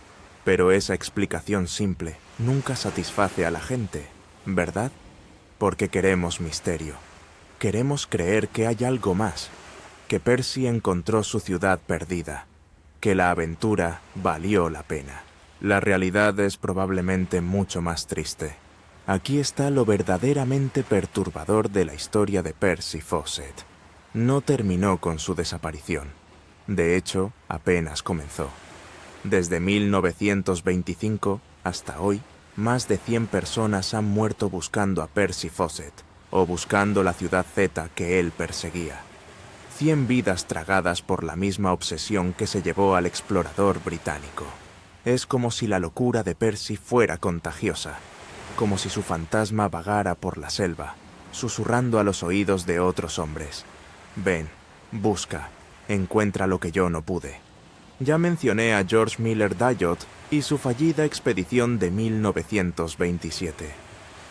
S1: Pero esa explicación simple nunca satisface a la gente, ¿verdad? Porque queremos misterio. Queremos creer que hay algo más, que Percy encontró su ciudad perdida, que la aventura valió la pena. La realidad es probablemente mucho más triste. Aquí está lo verdaderamente perturbador de la historia de Percy Fawcett. No terminó con su desaparición. De hecho, apenas comenzó. Desde 1925 hasta hoy, más de 100 personas han muerto buscando a Percy Fawcett o buscando la ciudad Z que él perseguía. 100 vidas tragadas por la misma obsesión que se llevó al explorador británico. Es como si la locura de Percy fuera contagiosa, como si su fantasma vagara por la selva, susurrando a los oídos de otros hombres. Ven, busca, encuentra lo que yo no pude. Ya mencioné a George Miller Dyot y su fallida expedición de 1927.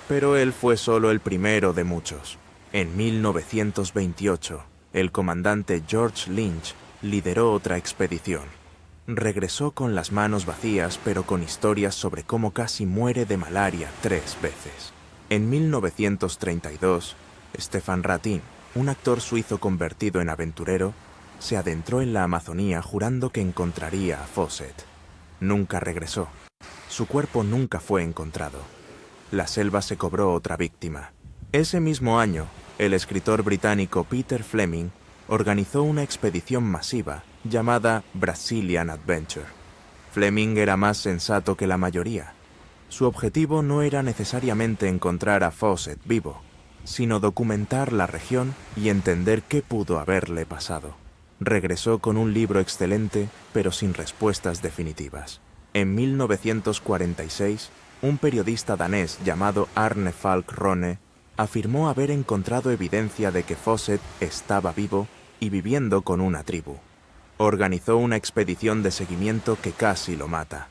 S1: Pero él fue solo el primero de muchos. En 1928, el comandante George Lynch lideró otra expedición. Regresó con las manos vacías, pero con historias sobre cómo casi muere de malaria 3 veces. En 1932, Stefan Ratin, un actor suizo convertido en aventurero, se adentró en la Amazonía jurando que encontraría a Fawcett. Nunca regresó. Su cuerpo nunca fue encontrado. La selva se cobró otra víctima. Ese mismo año, el escritor británico Peter Fleming organizó una expedición masiva llamada Brazilian Adventure. Fleming era más sensato que la mayoría. Su objetivo no era necesariamente encontrar a Fawcett vivo. sino documentar la región y entender qué pudo haberle pasado. Regresó con un libro excelente, pero sin respuestas definitivas. En 1946, un periodista danés llamado Arne Falk Rone afirmó haber encontrado evidencia de que Fawcett estaba vivo y viviendo con una tribu. Organizó una expedición de seguimiento que casi lo mata.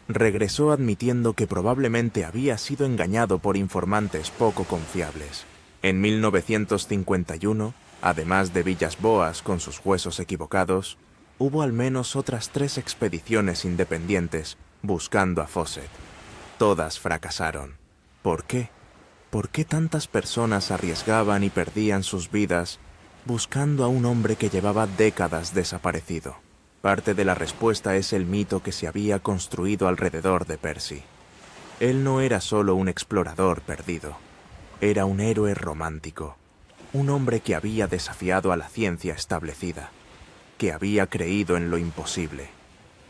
S1: Regresó admitiendo que probablemente había sido engañado por informantes poco confiables. En 1951, además de Villas-Boas con sus huesos equivocados, hubo al menos otras 3 expediciones independientes buscando a Fawcett. Todas fracasaron. ¿Por qué? ¿Por qué tantas personas arriesgaban y perdían sus vidas buscando a un hombre que llevaba décadas desaparecido? Parte de la respuesta es el mito que se había construido alrededor de Percy. Él no era solo un explorador perdido, era un héroe romántico, un hombre que había desafiado a la ciencia establecida, que había creído en lo imposible,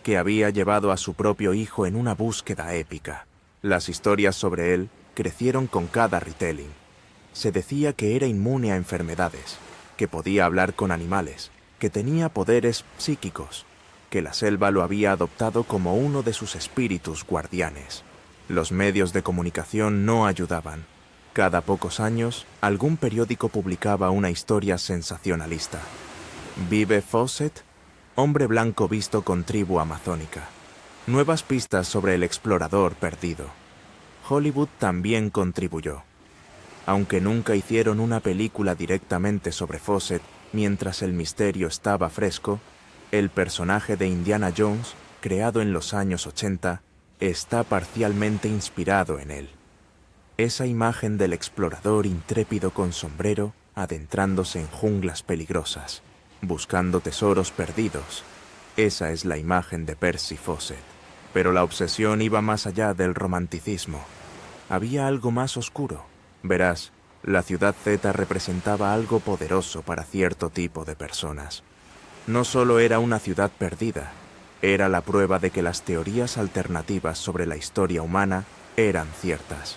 S1: que había llevado a su propio hijo en una búsqueda épica. Las historias sobre él crecieron con cada retelling. Se decía que era inmune a enfermedades, que podía hablar con animales, que tenía poderes psíquicos, que la selva lo había adoptado como uno de sus espíritus guardianes. Los medios de comunicación no ayudaban. Cada pocos años, algún periódico publicaba una historia sensacionalista. ¿Vive Fawcett? Hombre blanco visto con tribu amazónica. Nuevas pistas sobre el explorador perdido. Hollywood también contribuyó. Aunque nunca hicieron una película directamente sobre Fawcett mientras el misterio estaba fresco, el personaje de Indiana Jones, creado en los años 80, está parcialmente inspirado en él. Esa imagen del explorador intrépido con sombrero adentrándose en junglas peligrosas, buscando tesoros perdidos. Esa es la imagen de Percy Fawcett. Pero la obsesión iba más allá del romanticismo. Había algo más oscuro. Verás, la Ciudad Z representaba algo poderoso para cierto tipo de personas. No solo era una ciudad perdida, era la prueba de que las teorías alternativas sobre la historia humana eran ciertas,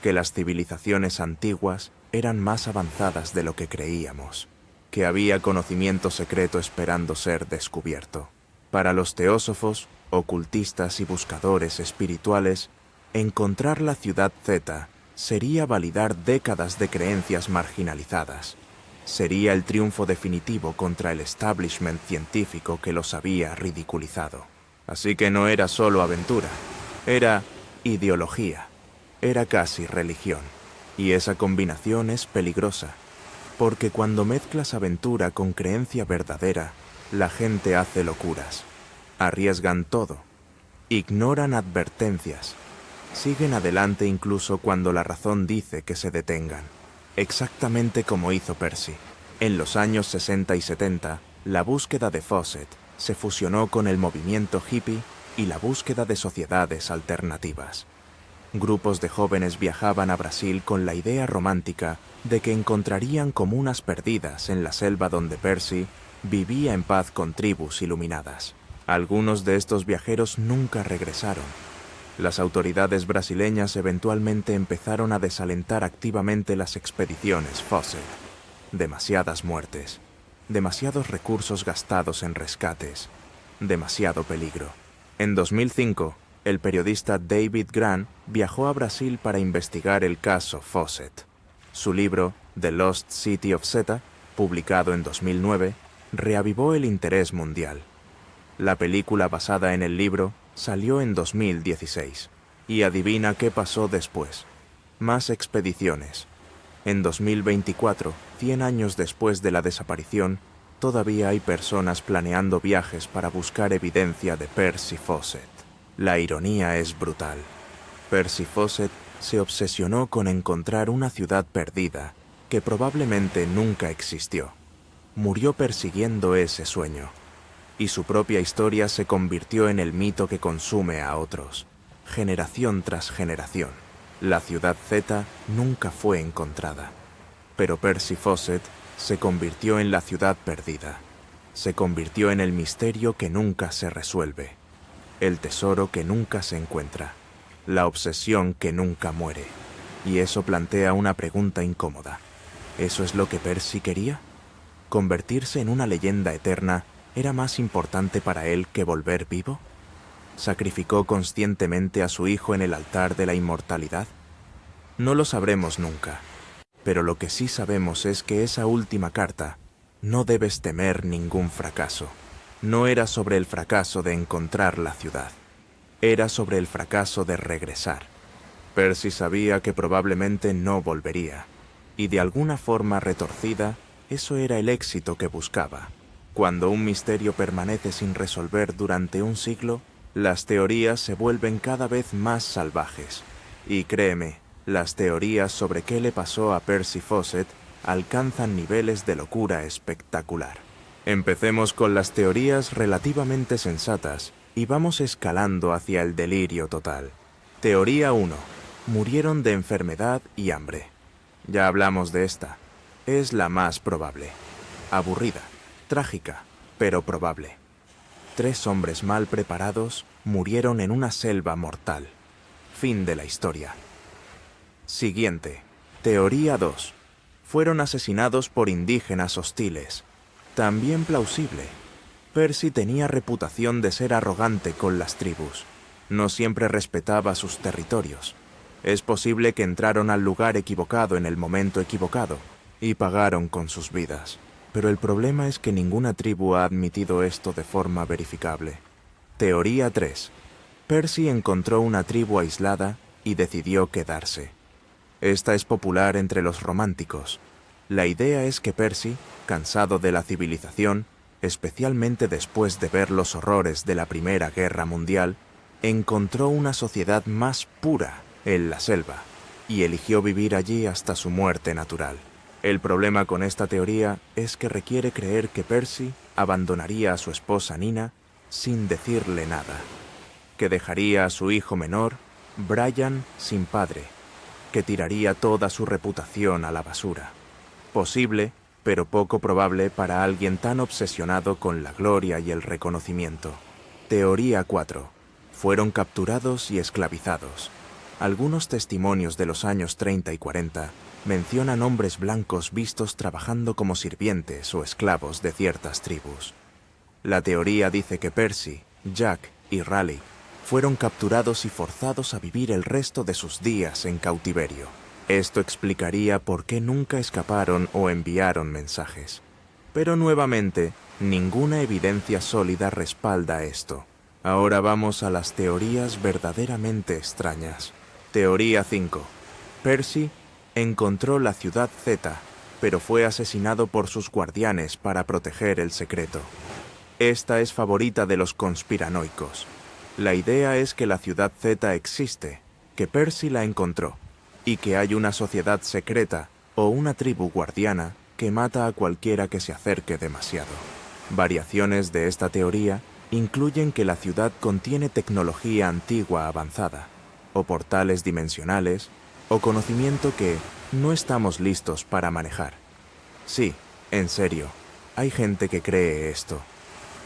S1: que las civilizaciones antiguas eran más avanzadas de lo que creíamos, que había conocimiento secreto esperando ser descubierto. Para los teósofos, ocultistas y buscadores espirituales, encontrar la Ciudad Z sería validar décadas de creencias marginalizadas. Sería el triunfo definitivo contra el establishment científico que los había ridiculizado. Así que no era solo aventura, era ideología, era casi religión. Y esa combinación es peligrosa, porque cuando mezclas aventura con creencia verdadera, la gente hace locuras, arriesgan todo, ignoran advertencias, siguen adelante incluso cuando la razón dice que se detengan. Exactamente como hizo Percy. En los años 60 y 70, la búsqueda de Fawcett se fusionó con el movimiento hippie y la búsqueda de sociedades alternativas. Grupos de jóvenes viajaban a Brasil con la idea romántica de que encontrarían comunas perdidas en la selva donde Percy vivía en paz con tribus iluminadas. Algunos de estos viajeros nunca regresaron. Las autoridades brasileñas eventualmente empezaron a desalentar activamente las expediciones Fawcett. Demasiadas muertes, demasiados recursos gastados en rescates, demasiado peligro. En 2005, el periodista David Grant viajó a Brasil para investigar el caso Fawcett. Su libro, The Lost City of Zeta, publicado en 2009, reavivó el interés mundial. La película basada en el libro salió en 2016. Y adivina qué pasó después. Más expediciones. En 2024, 100 años después de la desaparición, todavía hay personas planeando viajes para buscar evidencia de Percy Fawcett. La ironía es brutal. Percy Fawcett se obsesionó con encontrar una ciudad perdida que probablemente nunca existió. Murió persiguiendo ese sueño. Y su propia historia se convirtió en el mito que consume a otros, generación tras generación. La Ciudad Z nunca fue encontrada, pero Percy Fawcett se convirtió en la ciudad perdida. Se convirtió en el misterio que nunca se resuelve, el tesoro que nunca se encuentra, la obsesión que nunca muere. Y eso plantea una pregunta incómoda. ¿Eso es lo que Percy quería? ¿Convertirse en una leyenda eterna era más importante para él que volver vivo? ¿Sacrificó conscientemente a su hijo en el altar de la inmortalidad? No lo sabremos nunca, pero lo que sí sabemos es que esa última carta, no debes temer ningún fracaso, no era sobre el fracaso de encontrar la ciudad, era sobre el fracaso de regresar. Percy sabía que probablemente no volvería, y de alguna forma retorcida, eso era el éxito que buscaba. Cuando un misterio permanece sin resolver durante un siglo, las teorías se vuelven cada vez más salvajes. Y créeme, las teorías sobre qué le pasó a Percy Fawcett alcanzan niveles de locura espectacular. Empecemos con las teorías relativamente sensatas y vamos escalando hacia el delirio total. Teoría 1. Murieron de enfermedad y hambre. Ya hablamos de esta. Es la más probable. Aburrida, trágica, pero probable. 3 hombres mal preparados murieron en una selva mortal. Fin de la historia. Siguiente. Teoría 2. Fueron asesinados por indígenas hostiles. También plausible. Percy tenía reputación de ser arrogante con las tribus. No siempre respetaba sus territorios. Es posible que entraron al lugar equivocado en el momento equivocado y pagaron con sus vidas. Pero el problema es que ninguna tribu ha admitido esto de forma verificable. Teoría 3. Percy encontró una tribu aislada y decidió quedarse. Esta es popular entre los románticos. La idea es que Percy, cansado de la civilización, especialmente después de ver los horrores de la Primera Guerra Mundial, encontró una sociedad más pura en la selva y eligió vivir allí hasta su muerte natural. El problema con esta teoría es que requiere creer que Percy abandonaría a su esposa Nina sin decirle nada, que dejaría a su hijo menor, Brian, sin padre, que tiraría toda su reputación a la basura. Posible, pero poco probable para alguien tan obsesionado con la gloria y el reconocimiento. Teoría 4. Fueron capturados y esclavizados. Algunos testimonios de los años 30 y 40 mencionan hombres blancos vistos trabajando como sirvientes o esclavos de ciertas tribus. La teoría dice que Percy, Jack y Raleigh fueron capturados y forzados a vivir el resto de sus días en cautiverio. Esto explicaría por qué nunca escaparon o enviaron mensajes. Pero nuevamente, ninguna evidencia sólida respalda esto. Ahora vamos a las teorías verdaderamente extrañas. Teoría 5. Percy encontró la ciudad Z, pero fue asesinado por sus guardianes para proteger el secreto. Esta es favorita de los conspiranoicos. La idea es que la ciudad Z existe, que Percy la encontró, y que hay una sociedad secreta o una tribu guardiana que mata a cualquiera que se acerque demasiado. Variaciones de esta teoría incluyen que la ciudad contiene tecnología antigua avanzada, o portales dimensionales, o conocimiento que no estamos listos para manejar. Sí, en serio, hay gente que cree esto.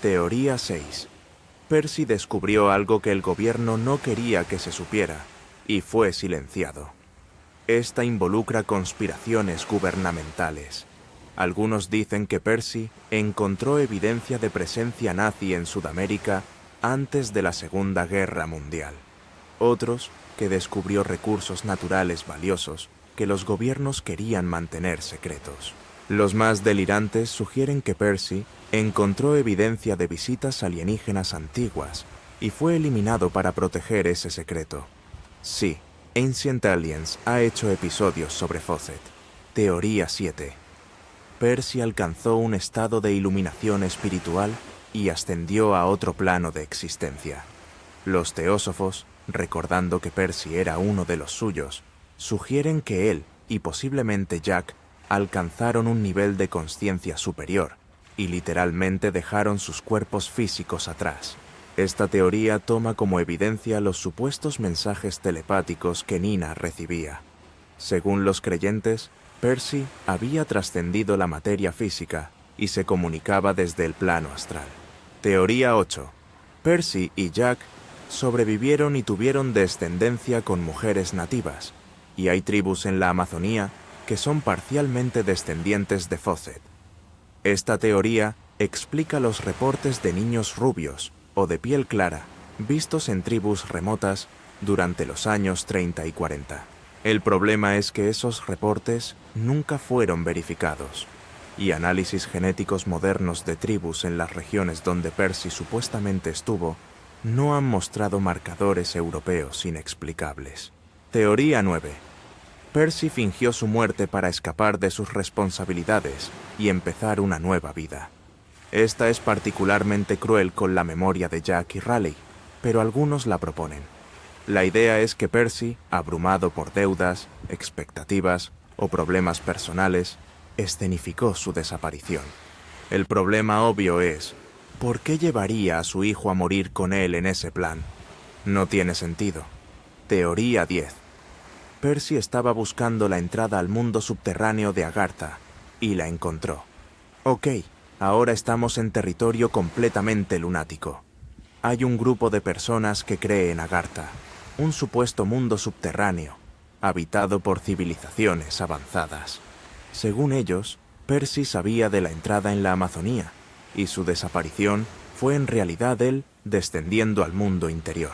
S1: Teoría 6. Percy descubrió algo que el gobierno no quería que se supiera, y fue silenciado. Esta involucra conspiraciones gubernamentales. Algunos dicen que Percy encontró evidencia de presencia nazi en Sudamérica antes de la Segunda Guerra Mundial. Otros, que descubrió recursos naturales valiosos que los gobiernos querían mantener secretos. Los más delirantes sugieren que Percy encontró evidencia de visitas alienígenas antiguas y fue eliminado para proteger ese secreto. Sí, Ancient Aliens ha hecho episodios sobre Fawcett. Teoría 7. Percy alcanzó un estado de iluminación espiritual y ascendió a otro plano de existencia. Los teósofos, recordando que Percy era uno de los suyos, sugieren que él y posiblemente Jack alcanzaron un nivel de conciencia superior y literalmente dejaron sus cuerpos físicos atrás. Esta teoría toma como evidencia los supuestos mensajes telepáticos que Nina recibía. Según los creyentes, Percy había trascendido la materia física y se comunicaba desde el plano astral. Teoría 8. Percy y Jack sobrevivieron y tuvieron descendencia con mujeres nativas, y hay tribus en la Amazonía que son parcialmente descendientes de Fawcett. Esta teoría explica los reportes de niños rubios o de piel clara vistos en tribus remotas durante los años 30 y 40. El problema es que esos reportes nunca fueron verificados, y análisis genéticos modernos de tribus en las regiones donde Percy supuestamente estuvo no han mostrado marcadores europeos inexplicables. Teoría 9. Percy fingió su muerte para escapar de sus responsabilidades y empezar una nueva vida. Esta es particularmente cruel con la memoria de Jack y Raleigh, pero algunos la proponen. La idea es que Percy, abrumado por deudas, expectativas o problemas personales, escenificó su desaparición. El problema obvio es, ¿por qué llevaría a su hijo a morir con él en ese plan? No tiene sentido. Teoría 10. Percy estaba buscando la entrada al mundo subterráneo de Agartha y la encontró. Ok, ahora estamos en territorio completamente lunático. Hay un grupo de personas que cree en Agartha, un supuesto mundo subterráneo, habitado por civilizaciones avanzadas. Según ellos, Percy sabía de la entrada en la Amazonía, y su desaparición fue en realidad él descendiendo al mundo interior.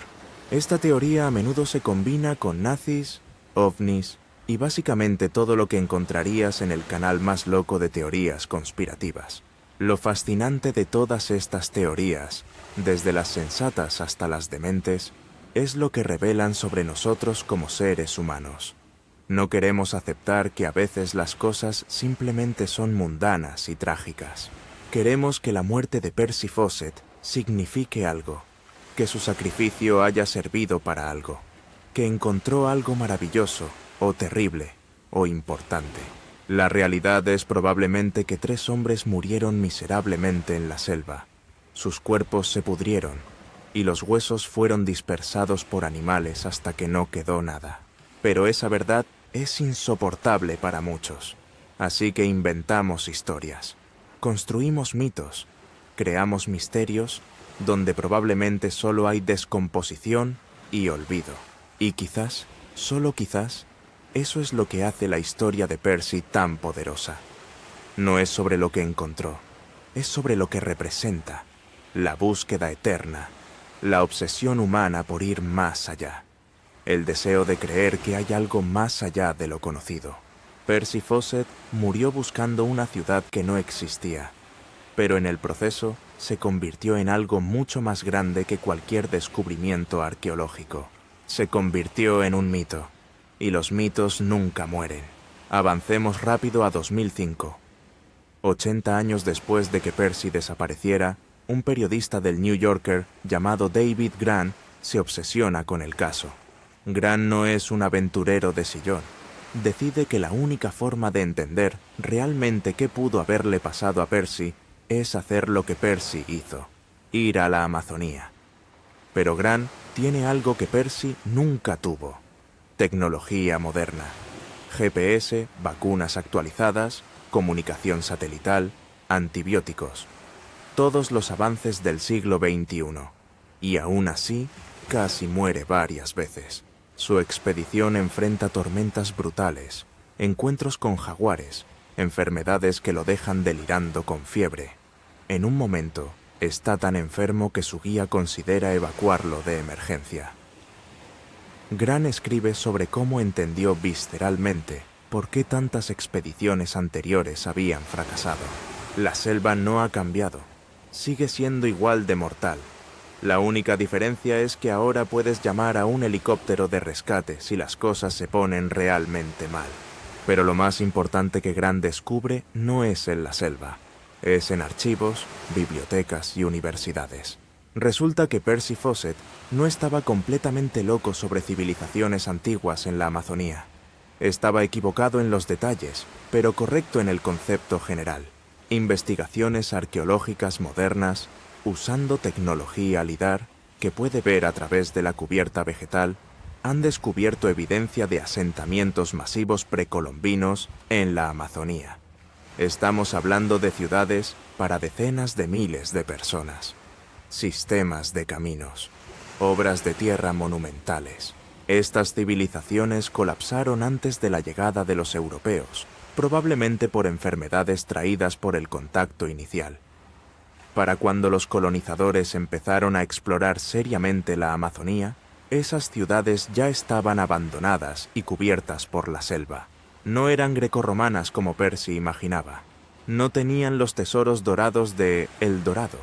S1: Esta teoría a menudo se combina con nazis, ovnis y básicamente todo lo que encontrarías en el canal más loco de teorías conspirativas. Lo fascinante de todas estas teorías, desde las sensatas hasta las dementes, es lo que revelan sobre nosotros como seres humanos. No queremos aceptar que a veces las cosas simplemente son mundanas y trágicas. Queremos que la muerte de Percy Fawcett signifique algo, que su sacrificio haya servido para algo, que encontró algo maravilloso, o terrible, o importante. La realidad es probablemente que 3 hombres murieron miserablemente en la selva. Sus cuerpos se pudrieron, y los huesos fueron dispersados por animales hasta que no quedó nada. Pero esa verdad es insoportable para muchos. Así que inventamos historias, construimos mitos, creamos misterios donde probablemente solo hay descomposición y olvido. Y quizás, solo quizás, eso es lo que hace la historia de Percy tan poderosa. No es sobre lo que encontró, es sobre lo que representa, la búsqueda eterna, la obsesión humana por ir más allá. El deseo de creer que hay algo más allá de lo conocido. Percy Fawcett murió buscando una ciudad que no existía, pero en el proceso se convirtió en algo mucho más grande que cualquier descubrimiento arqueológico. Se convirtió en un mito, y los mitos nunca mueren. Avancemos rápido a 2005. 80 años después de que Percy desapareciera, un periodista del New Yorker llamado David Grann se obsesiona con el caso. Grann no es un aventurero de sillón. Decide que la única forma de entender realmente qué pudo haberle pasado a Percy es hacer lo que Percy hizo, ir a la Amazonía. Pero Grann tiene algo que Percy nunca tuvo: tecnología moderna, GPS, vacunas actualizadas, comunicación satelital, antibióticos, todos los avances del siglo XXI. Y aún así, casi muere varias veces. Su expedición enfrenta tormentas brutales, encuentros con jaguares, enfermedades que lo dejan delirando con fiebre. En un momento, está tan enfermo que su guía considera evacuarlo de emergencia. Grann escribe sobre cómo entendió visceralmente por qué tantas expediciones anteriores habían fracasado. La selva no ha cambiado, sigue siendo igual de mortal. La única diferencia es que ahora puedes llamar a un helicóptero de rescate si las cosas se ponen realmente mal. Pero lo más importante que Grann descubre no es en la selva, es en archivos, bibliotecas y universidades. Resulta que Percy Fawcett no estaba completamente loco sobre civilizaciones antiguas en la Amazonía. Estaba equivocado en los detalles, pero correcto en el concepto general. Investigaciones arqueológicas modernas, usando tecnología LIDAR, que puede ver a través de la cubierta vegetal, han descubierto evidencia de asentamientos masivos precolombinos en la Amazonía. Estamos hablando de ciudades para decenas de miles de personas, sistemas de caminos, obras de tierra monumentales. Estas civilizaciones colapsaron antes de la llegada de los europeos, probablemente por enfermedades traídas por el contacto inicial. Para cuando los colonizadores empezaron a explorar seriamente la Amazonía, esas ciudades ya estaban abandonadas y cubiertas por la selva. No eran grecorromanas como Percy imaginaba. No tenían los tesoros dorados de El Dorado,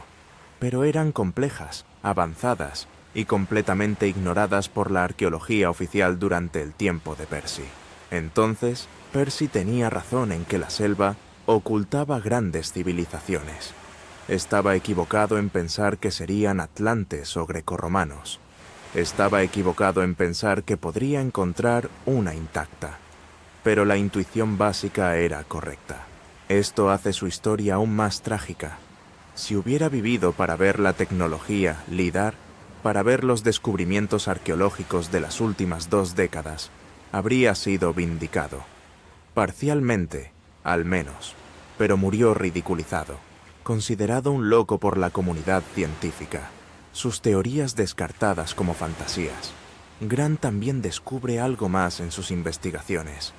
S1: pero eran complejas, avanzadas y completamente ignoradas por la arqueología oficial durante el tiempo de Percy. Entonces, Percy tenía razón en que la selva ocultaba grandes civilizaciones. Estaba equivocado en pensar que serían atlantes o grecorromanos. Estaba equivocado en pensar que podría encontrar una intacta. Pero la intuición básica era correcta. Esto hace su historia aún más trágica. Si hubiera vivido para ver la tecnología LIDAR, para ver los descubrimientos arqueológicos de las últimas 2 décadas, habría sido vindicado. Parcialmente, al menos, pero murió ridiculizado, considerado un loco por la comunidad científica, sus teorías descartadas como fantasías. Grant también descubre algo más en sus investigaciones.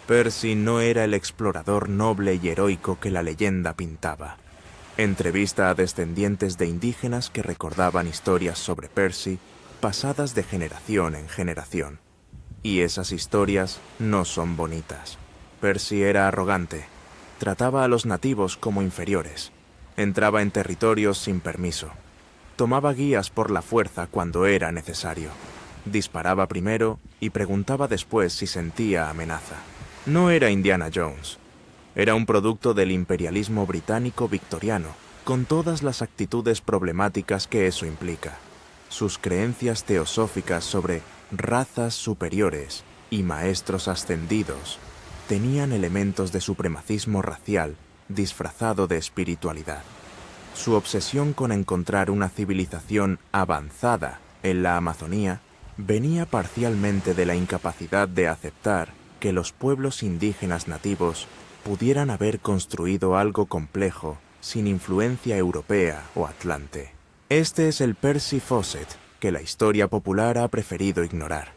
S1: Percy no era el explorador noble y heroico que la leyenda pintaba. Entrevista a descendientes de indígenas que recordaban historias sobre Percy pasadas de generación en generación. Y esas historias no son bonitas. Percy era arrogante, trataba a los nativos como inferiores, entraba en territorios sin permiso, tomaba guías por la fuerza cuando era necesario, disparaba primero y preguntaba después si sentía amenaza. No era Indiana Jones. Era un producto del imperialismo británico victoriano, con todas las actitudes problemáticas que eso implica. Sus creencias teosóficas sobre razas superiores y maestros ascendidos tenían elementos de supremacismo racial disfrazado de espiritualidad. Su obsesión con encontrar una civilización avanzada en la Amazonía venía parcialmente de la incapacidad de aceptar que los pueblos indígenas nativos pudieran haber construido algo complejo sin influencia europea o atlante. Este es el Percy Fawcett que la historia popular ha preferido ignorar.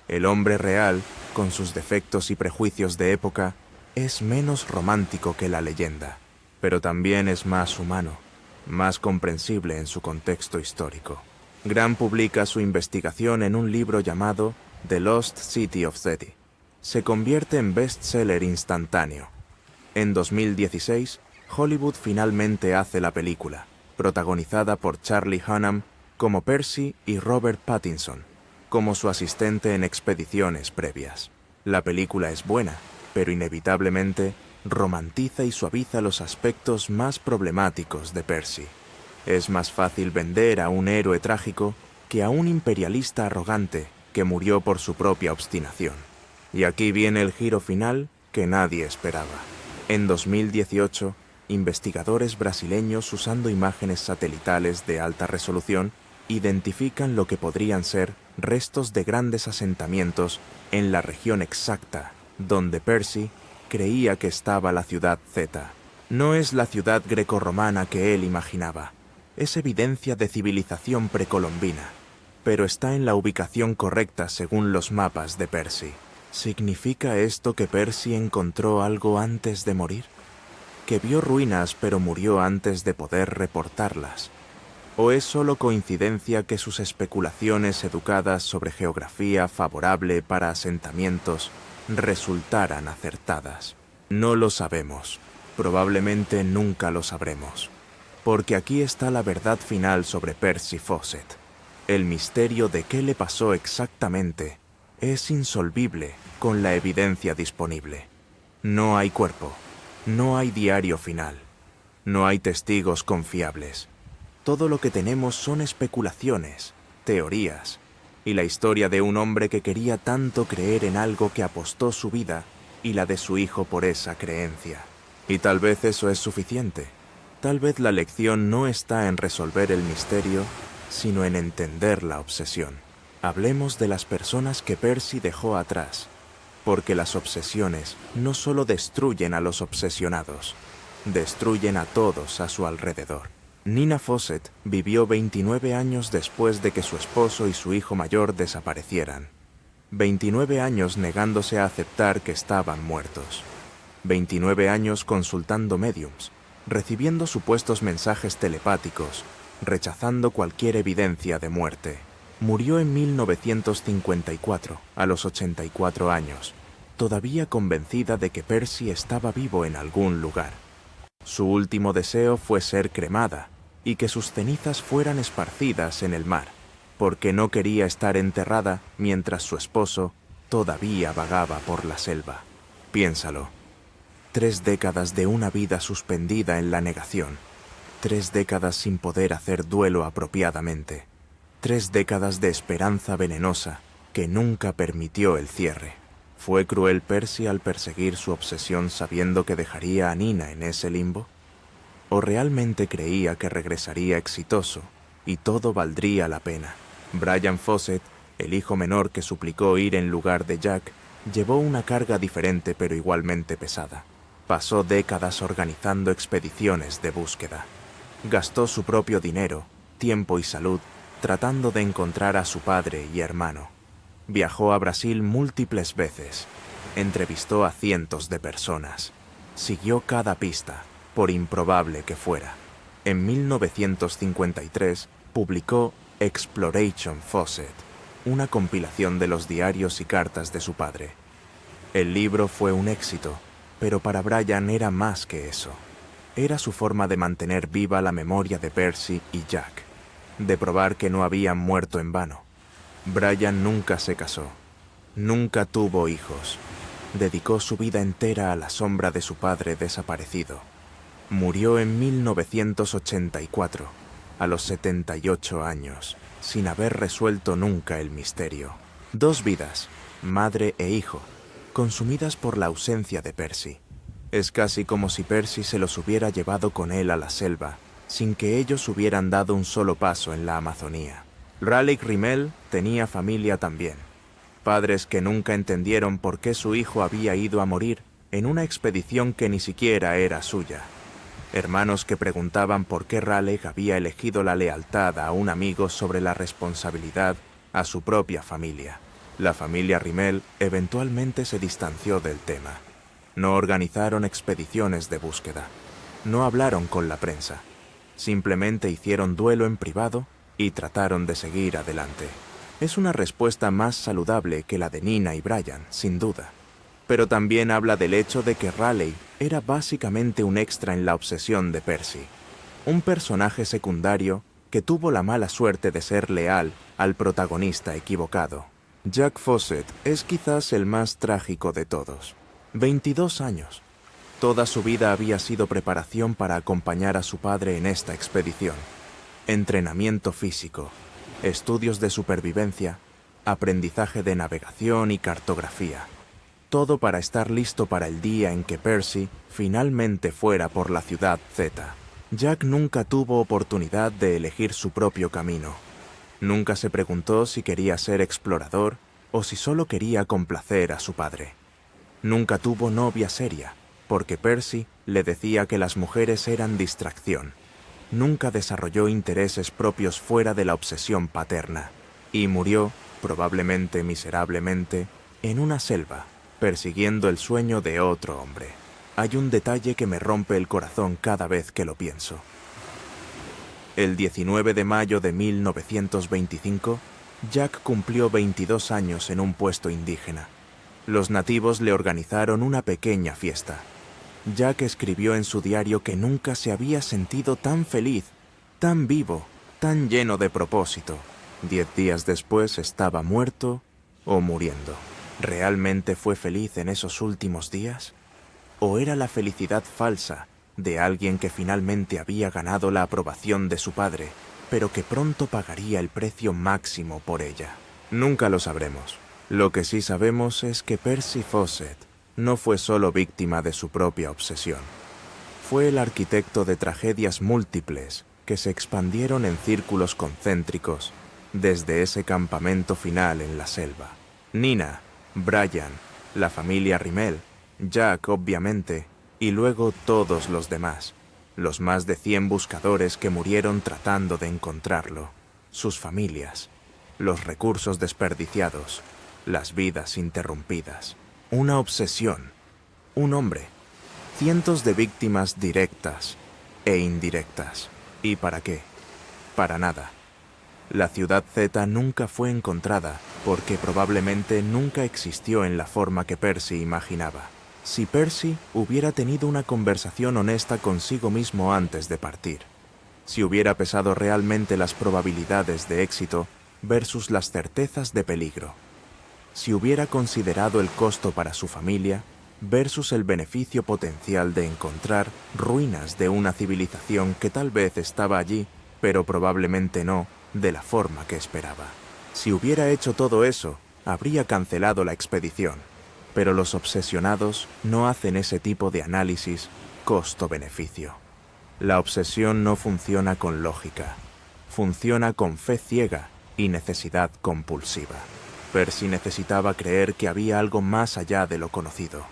S1: El hombre real, con sus defectos y prejuicios de época, es menos romántico que la leyenda, pero también es más humano, más comprensible en su contexto histórico. Grant publica su investigación en un libro llamado The Lost City of Zeti. Se convierte en bestseller instantáneo. En 2016, Hollywood finalmente hace la película, protagonizada por Charlie Hunnam como Percy y Robert Pattinson como su asistente en expediciones previas. La película es buena, pero inevitablemente romantiza y suaviza los aspectos más problemáticos de Percy. Es más fácil vender a un héroe trágico que a un imperialista arrogante que murió por su propia obstinación. Y aquí viene el giro final que nadie esperaba. En 2018, investigadores brasileños usando imágenes satelitales de alta resolución identifican lo que podrían ser restos de grandes asentamientos en la región exacta donde Percy creía que estaba la ciudad Z. No es la ciudad grecorromana que él imaginaba. Es evidencia de civilización precolombina, pero está en la ubicación correcta según los mapas de Percy. ¿Significa esto que Percy encontró algo antes de morir? ¿Que vio ruinas pero murió antes de poder reportarlas? ¿O es solo coincidencia que sus especulaciones educadas sobre geografía favorable para asentamientos resultaran acertadas? No lo sabemos. Probablemente nunca lo sabremos. Porque aquí está la verdad final sobre Percy Fawcett. El misterio de qué le pasó exactamente es insolvible con la evidencia disponible. No hay cuerpo, no hay diario final, no hay testigos confiables. Todo lo que tenemos son especulaciones, teorías, y la historia de un hombre que quería tanto creer en algo que apostó su vida y la de su hijo por esa creencia. Y tal vez eso es suficiente. Tal vez la lección no está en resolver el misterio, sino en entender la obsesión. Hablemos de las personas que Percy dejó atrás, porque las obsesiones no solo destruyen a los obsesionados, destruyen a todos a su alrededor. Nina Fawcett vivió 29 años después de que su esposo y su hijo mayor desaparecieran. 29 años negándose a aceptar que estaban muertos. 29 años consultando médiums, recibiendo supuestos mensajes telepáticos, rechazando cualquier evidencia de muerte. Murió en 1954, a los 84 años, todavía convencida de que Percy estaba vivo en algún lugar. Su último deseo fue ser cremada y que sus cenizas fueran esparcidas en el mar, porque no quería estar enterrada mientras su esposo todavía vagaba por la selva. Piénsalo. 3 décadas de una vida suspendida en la negación. 3 décadas sin poder hacer duelo apropiadamente. 3 décadas de esperanza venenosa que nunca permitió el cierre. ¿Fue cruel Percy al perseguir su obsesión sabiendo que dejaría a Nina en ese limbo? ¿O realmente creía que regresaría exitoso y todo valdría la pena? Brian Fawcett, el hijo menor que suplicó ir en lugar de Jack, llevó una carga diferente pero igualmente pesada. Pasó décadas organizando expediciones de búsqueda. Gastó su propio dinero, tiempo y salud tratando de encontrar a su padre y hermano. Viajó a Brasil múltiples veces. Entrevistó a cientos de personas. Siguió cada pista, por improbable que fuera. En 1953 publicó Exploration Fawcett, una compilación de los diarios y cartas de su padre. El libro fue un éxito, pero para Brian era más que eso. Era su forma de mantener viva la memoria de Percy y Jack, de probar que no habían muerto en vano. Brian nunca se casó, nunca tuvo hijos. Dedicó su vida entera a la sombra de su padre desaparecido. Murió en 1984, a los 78 años, sin haber resuelto nunca el misterio. 2 vidas, madre e hijo, consumidas por la ausencia de Percy. Es casi como si Percy se los hubiera llevado con él a la selva, sin que ellos hubieran dado un solo paso en la Amazonía. Raleigh Rimel tenía familia también. Padres que nunca entendieron por qué su hijo había ido a morir en una expedición que ni siquiera era suya. Hermanos que preguntaban por qué Raleigh había elegido la lealtad a un amigo sobre la responsabilidad a su propia familia. La familia Rimel eventualmente se distanció del tema. No organizaron expediciones de búsqueda. No hablaron con la prensa. Simplemente hicieron duelo en privado y trataron de seguir adelante. Es una respuesta más saludable que la de Nina y Brian, sin duda. Pero también habla del hecho de que Raleigh era básicamente un extra en la obsesión de Percy. Un personaje secundario que tuvo la mala suerte de ser leal al protagonista equivocado. Jack Fawcett es quizás el más trágico de todos. 22 años. Toda su vida había sido preparación para acompañar a su padre en esta expedición. Entrenamiento físico, estudios de supervivencia, aprendizaje de navegación y cartografía. Todo para estar listo para el día en que Percy finalmente fuera por la ciudad Z. Jack nunca tuvo oportunidad de elegir su propio camino. Nunca se preguntó si quería ser explorador o si solo quería complacer a su padre. Nunca tuvo novia seria, porque Percy le decía que las mujeres eran distracción. Nunca desarrolló intereses propios fuera de la obsesión paterna, y murió, probablemente miserablemente, en una selva, persiguiendo el sueño de otro hombre. Hay un detalle que me rompe el corazón cada vez que lo pienso. El 19 de mayo de 1925, Jack cumplió 22 años en un puesto indígena. Los nativos le organizaron una pequeña fiesta. Jack escribió en su diario que nunca se había sentido tan feliz, tan vivo, tan lleno de propósito. 10 días después estaba muerto o muriendo. ¿Realmente fue feliz en esos últimos días? ¿O era la felicidad falsa de alguien que finalmente había ganado la aprobación de su padre, pero que pronto pagaría el precio máximo por ella? Nunca lo sabremos. Lo que sí sabemos es que Percy Fawcett no fue solo víctima de su propia obsesión. Fue el arquitecto de tragedias múltiples que se expandieron en círculos concéntricos desde ese campamento final en la selva. Nina, Brian, la familia Rimel, Jack obviamente, y luego todos los demás, los más de 100 buscadores que murieron tratando de encontrarlo, sus familias, los recursos desperdiciados, las vidas interrumpidas, una obsesión, un hombre, cientos de víctimas directas e indirectas. ¿Y para qué? Para nada. La ciudad Z nunca fue encontrada porque probablemente nunca existió en la forma que Percy imaginaba. Si Percy hubiera tenido una conversación honesta consigo mismo antes de partir, si hubiera pesado realmente las probabilidades de éxito versus las certezas de peligro, si hubiera considerado el costo para su familia versus el beneficio potencial de encontrar ruinas de una civilización que tal vez estaba allí, pero probablemente no de la forma que esperaba. Si hubiera hecho todo eso, habría cancelado la expedición, pero los obsesionados no hacen ese tipo de análisis costo-beneficio. La obsesión no funciona con lógica, funciona con fe ciega y necesidad compulsiva. Percy necesitaba creer que había algo más allá de lo conocido.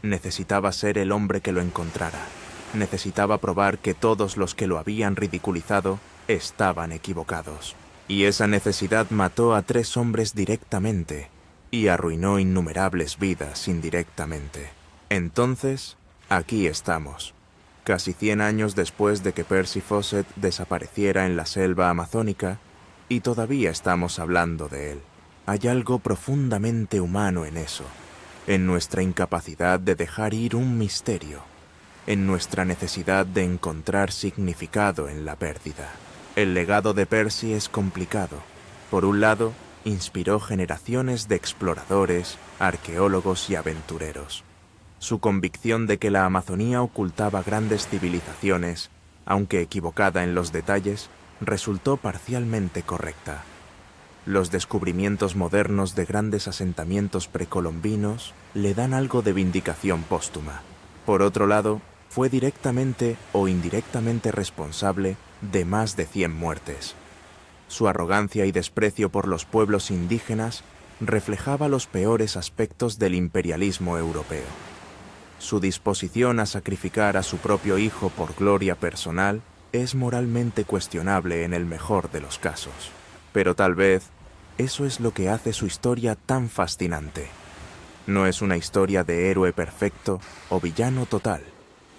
S1: Necesitaba ser el hombre que lo encontrara. Necesitaba probar que todos los que lo habían ridiculizado estaban equivocados. Y esa necesidad mató a 3 hombres directamente y arruinó innumerables vidas indirectamente. Entonces, aquí estamos, casi 100 años después de que Percy Fawcett desapareciera en la selva amazónica, y todavía estamos hablando de él. Hay algo profundamente humano en eso, en nuestra incapacidad de dejar ir un misterio, en nuestra necesidad de encontrar significado en la pérdida. El legado de Percy es complicado. Por un lado, inspiró generaciones de exploradores, arqueólogos y aventureros. Su convicción de que la Amazonía ocultaba grandes civilizaciones, aunque equivocada en los detalles, resultó parcialmente correcta. Los descubrimientos modernos de grandes asentamientos precolombinos le dan algo de vindicación póstuma. Por otro lado, fue directamente o indirectamente responsable de más de 100 muertes. Su arrogancia y desprecio por los pueblos indígenas reflejaba los peores aspectos del imperialismo europeo. Su disposición a sacrificar a su propio hijo por gloria personal es moralmente cuestionable en el mejor de los casos. Pero tal vez eso es lo que hace su historia tan fascinante. No es una historia de héroe perfecto o villano total.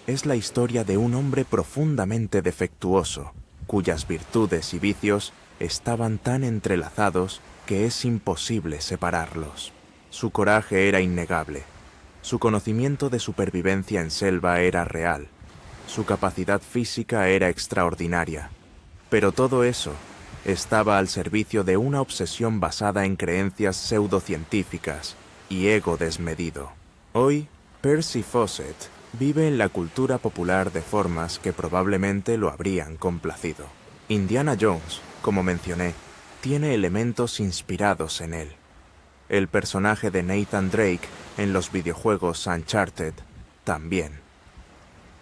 S1: Es la historia de un hombre profundamente defectuoso, cuyas virtudes y vicios estaban tan entrelazados que es imposible separarlos. Su coraje era innegable. Su conocimiento de supervivencia en selva era real. Su capacidad física era extraordinaria. Pero todo eso estaba al servicio de una obsesión basada en creencias pseudocientíficas y ego desmedido. Hoy, Percy Fawcett vive en la cultura popular de formas que probablemente lo habrían complacido. Indiana Jones, como mencioné, tiene elementos inspirados en él. El personaje de Nathan Drake en los videojuegos Uncharted también.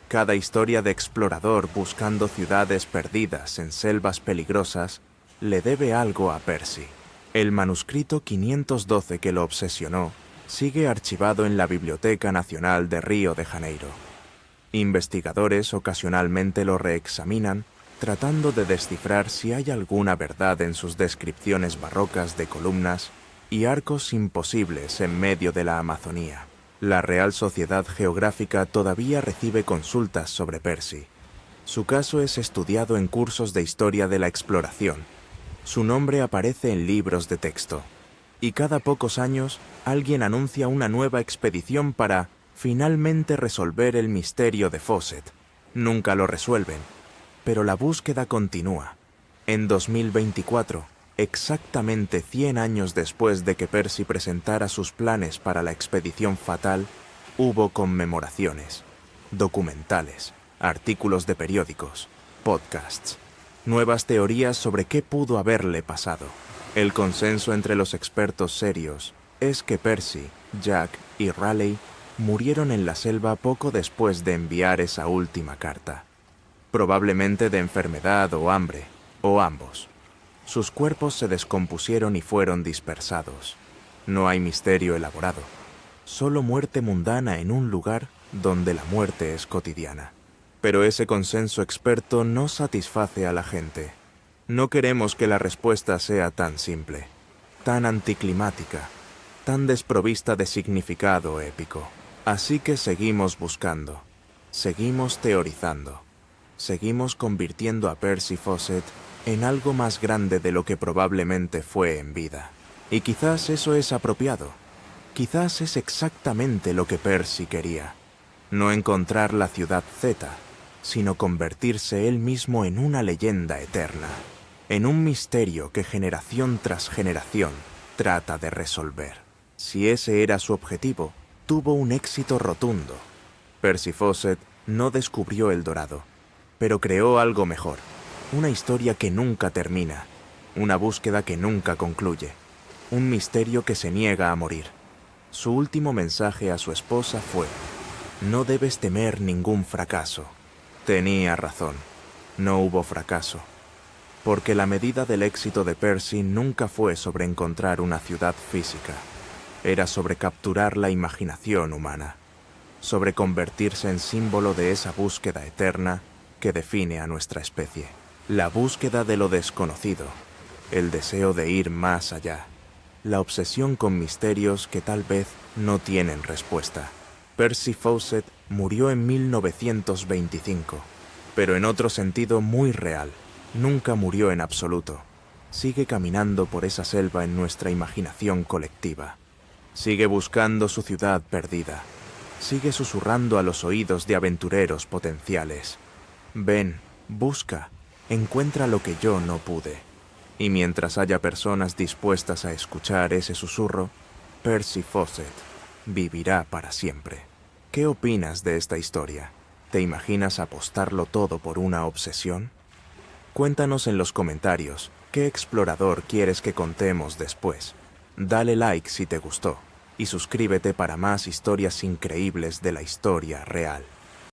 S1: Cada historia de explorador buscando ciudades perdidas en selvas peligrosas le debe algo a Percy. El manuscrito 512 que lo obsesionó sigue archivado en la Biblioteca Nacional de Río de Janeiro. Investigadores ocasionalmente lo reexaminan, tratando de descifrar si hay alguna verdad en sus descripciones barrocas de columnas y arcos imposibles en medio de la Amazonía. La Real Sociedad Geográfica todavía recibe consultas sobre Percy. Su caso es estudiado en cursos de historia de la exploración. Su nombre aparece en libros de texto. Y cada pocos años, alguien anuncia una nueva expedición para, finalmente, resolver el misterio de Fawcett. Nunca lo resuelven, pero la búsqueda continúa. En 2024, exactamente 100 años después de que Percy presentara sus planes para la expedición fatal, hubo conmemoraciones, documentales, artículos de periódicos, podcasts, nuevas teorías sobre qué pudo haberle pasado. El consenso entre los expertos serios es que Percy, Jack y Raleigh murieron en la selva poco después de enviar esa última carta. Probablemente de enfermedad o hambre, o ambos. Sus cuerpos se descompusieron y fueron dispersados. No hay misterio elaborado, solo muerte mundana en un lugar donde la muerte es cotidiana. Pero ese consenso experto no satisface a la gente. No queremos que la respuesta sea tan simple, tan anticlimática. tan desprovista de significado épico. Así que seguimos buscando, seguimos teorizando, seguimos convirtiendo a Percy Fawcett en algo más grande de lo que probablemente fue en vida. Y quizás eso es apropiado. Quizás es exactamente lo que Percy quería. No encontrar la ciudad Z, sino convertirse él mismo en una leyenda eterna, en un misterio que generación tras generación trata de resolver. Si ese era su objetivo, tuvo un éxito rotundo. Percy Fawcett no descubrió el dorado, pero creó algo mejor. Una historia que nunca termina, una búsqueda que nunca concluye, un misterio que se niega a morir. Su último mensaje a su esposa fue: no debes temer ningún fracaso. Tenía razón, no hubo fracaso, porque la medida del éxito de Percy nunca fue sobre encontrar una ciudad física, era sobre capturar la imaginación humana, sobre convertirse en símbolo de esa búsqueda eterna que define a nuestra especie. La búsqueda de lo desconocido, el deseo de ir más allá, la obsesión con misterios que tal vez no tienen respuesta. Percy Fawcett murió en 1925, pero en otro sentido muy real. Nunca murió en absoluto. Sigue caminando por esa selva en nuestra imaginación colectiva. Sigue buscando su ciudad perdida. Sigue susurrando a los oídos de aventureros potenciales. Ven, busca, encuentra lo que yo no pude. Y mientras haya personas dispuestas a escuchar ese susurro, Percy Fawcett vivirá para siempre. ¿Qué opinas de esta historia? ¿Te imaginas apostarlo todo por una obsesión? Cuéntanos en los comentarios qué explorador quieres que contemos después. Dale like si te gustó y suscríbete para más historias increíbles de la historia real.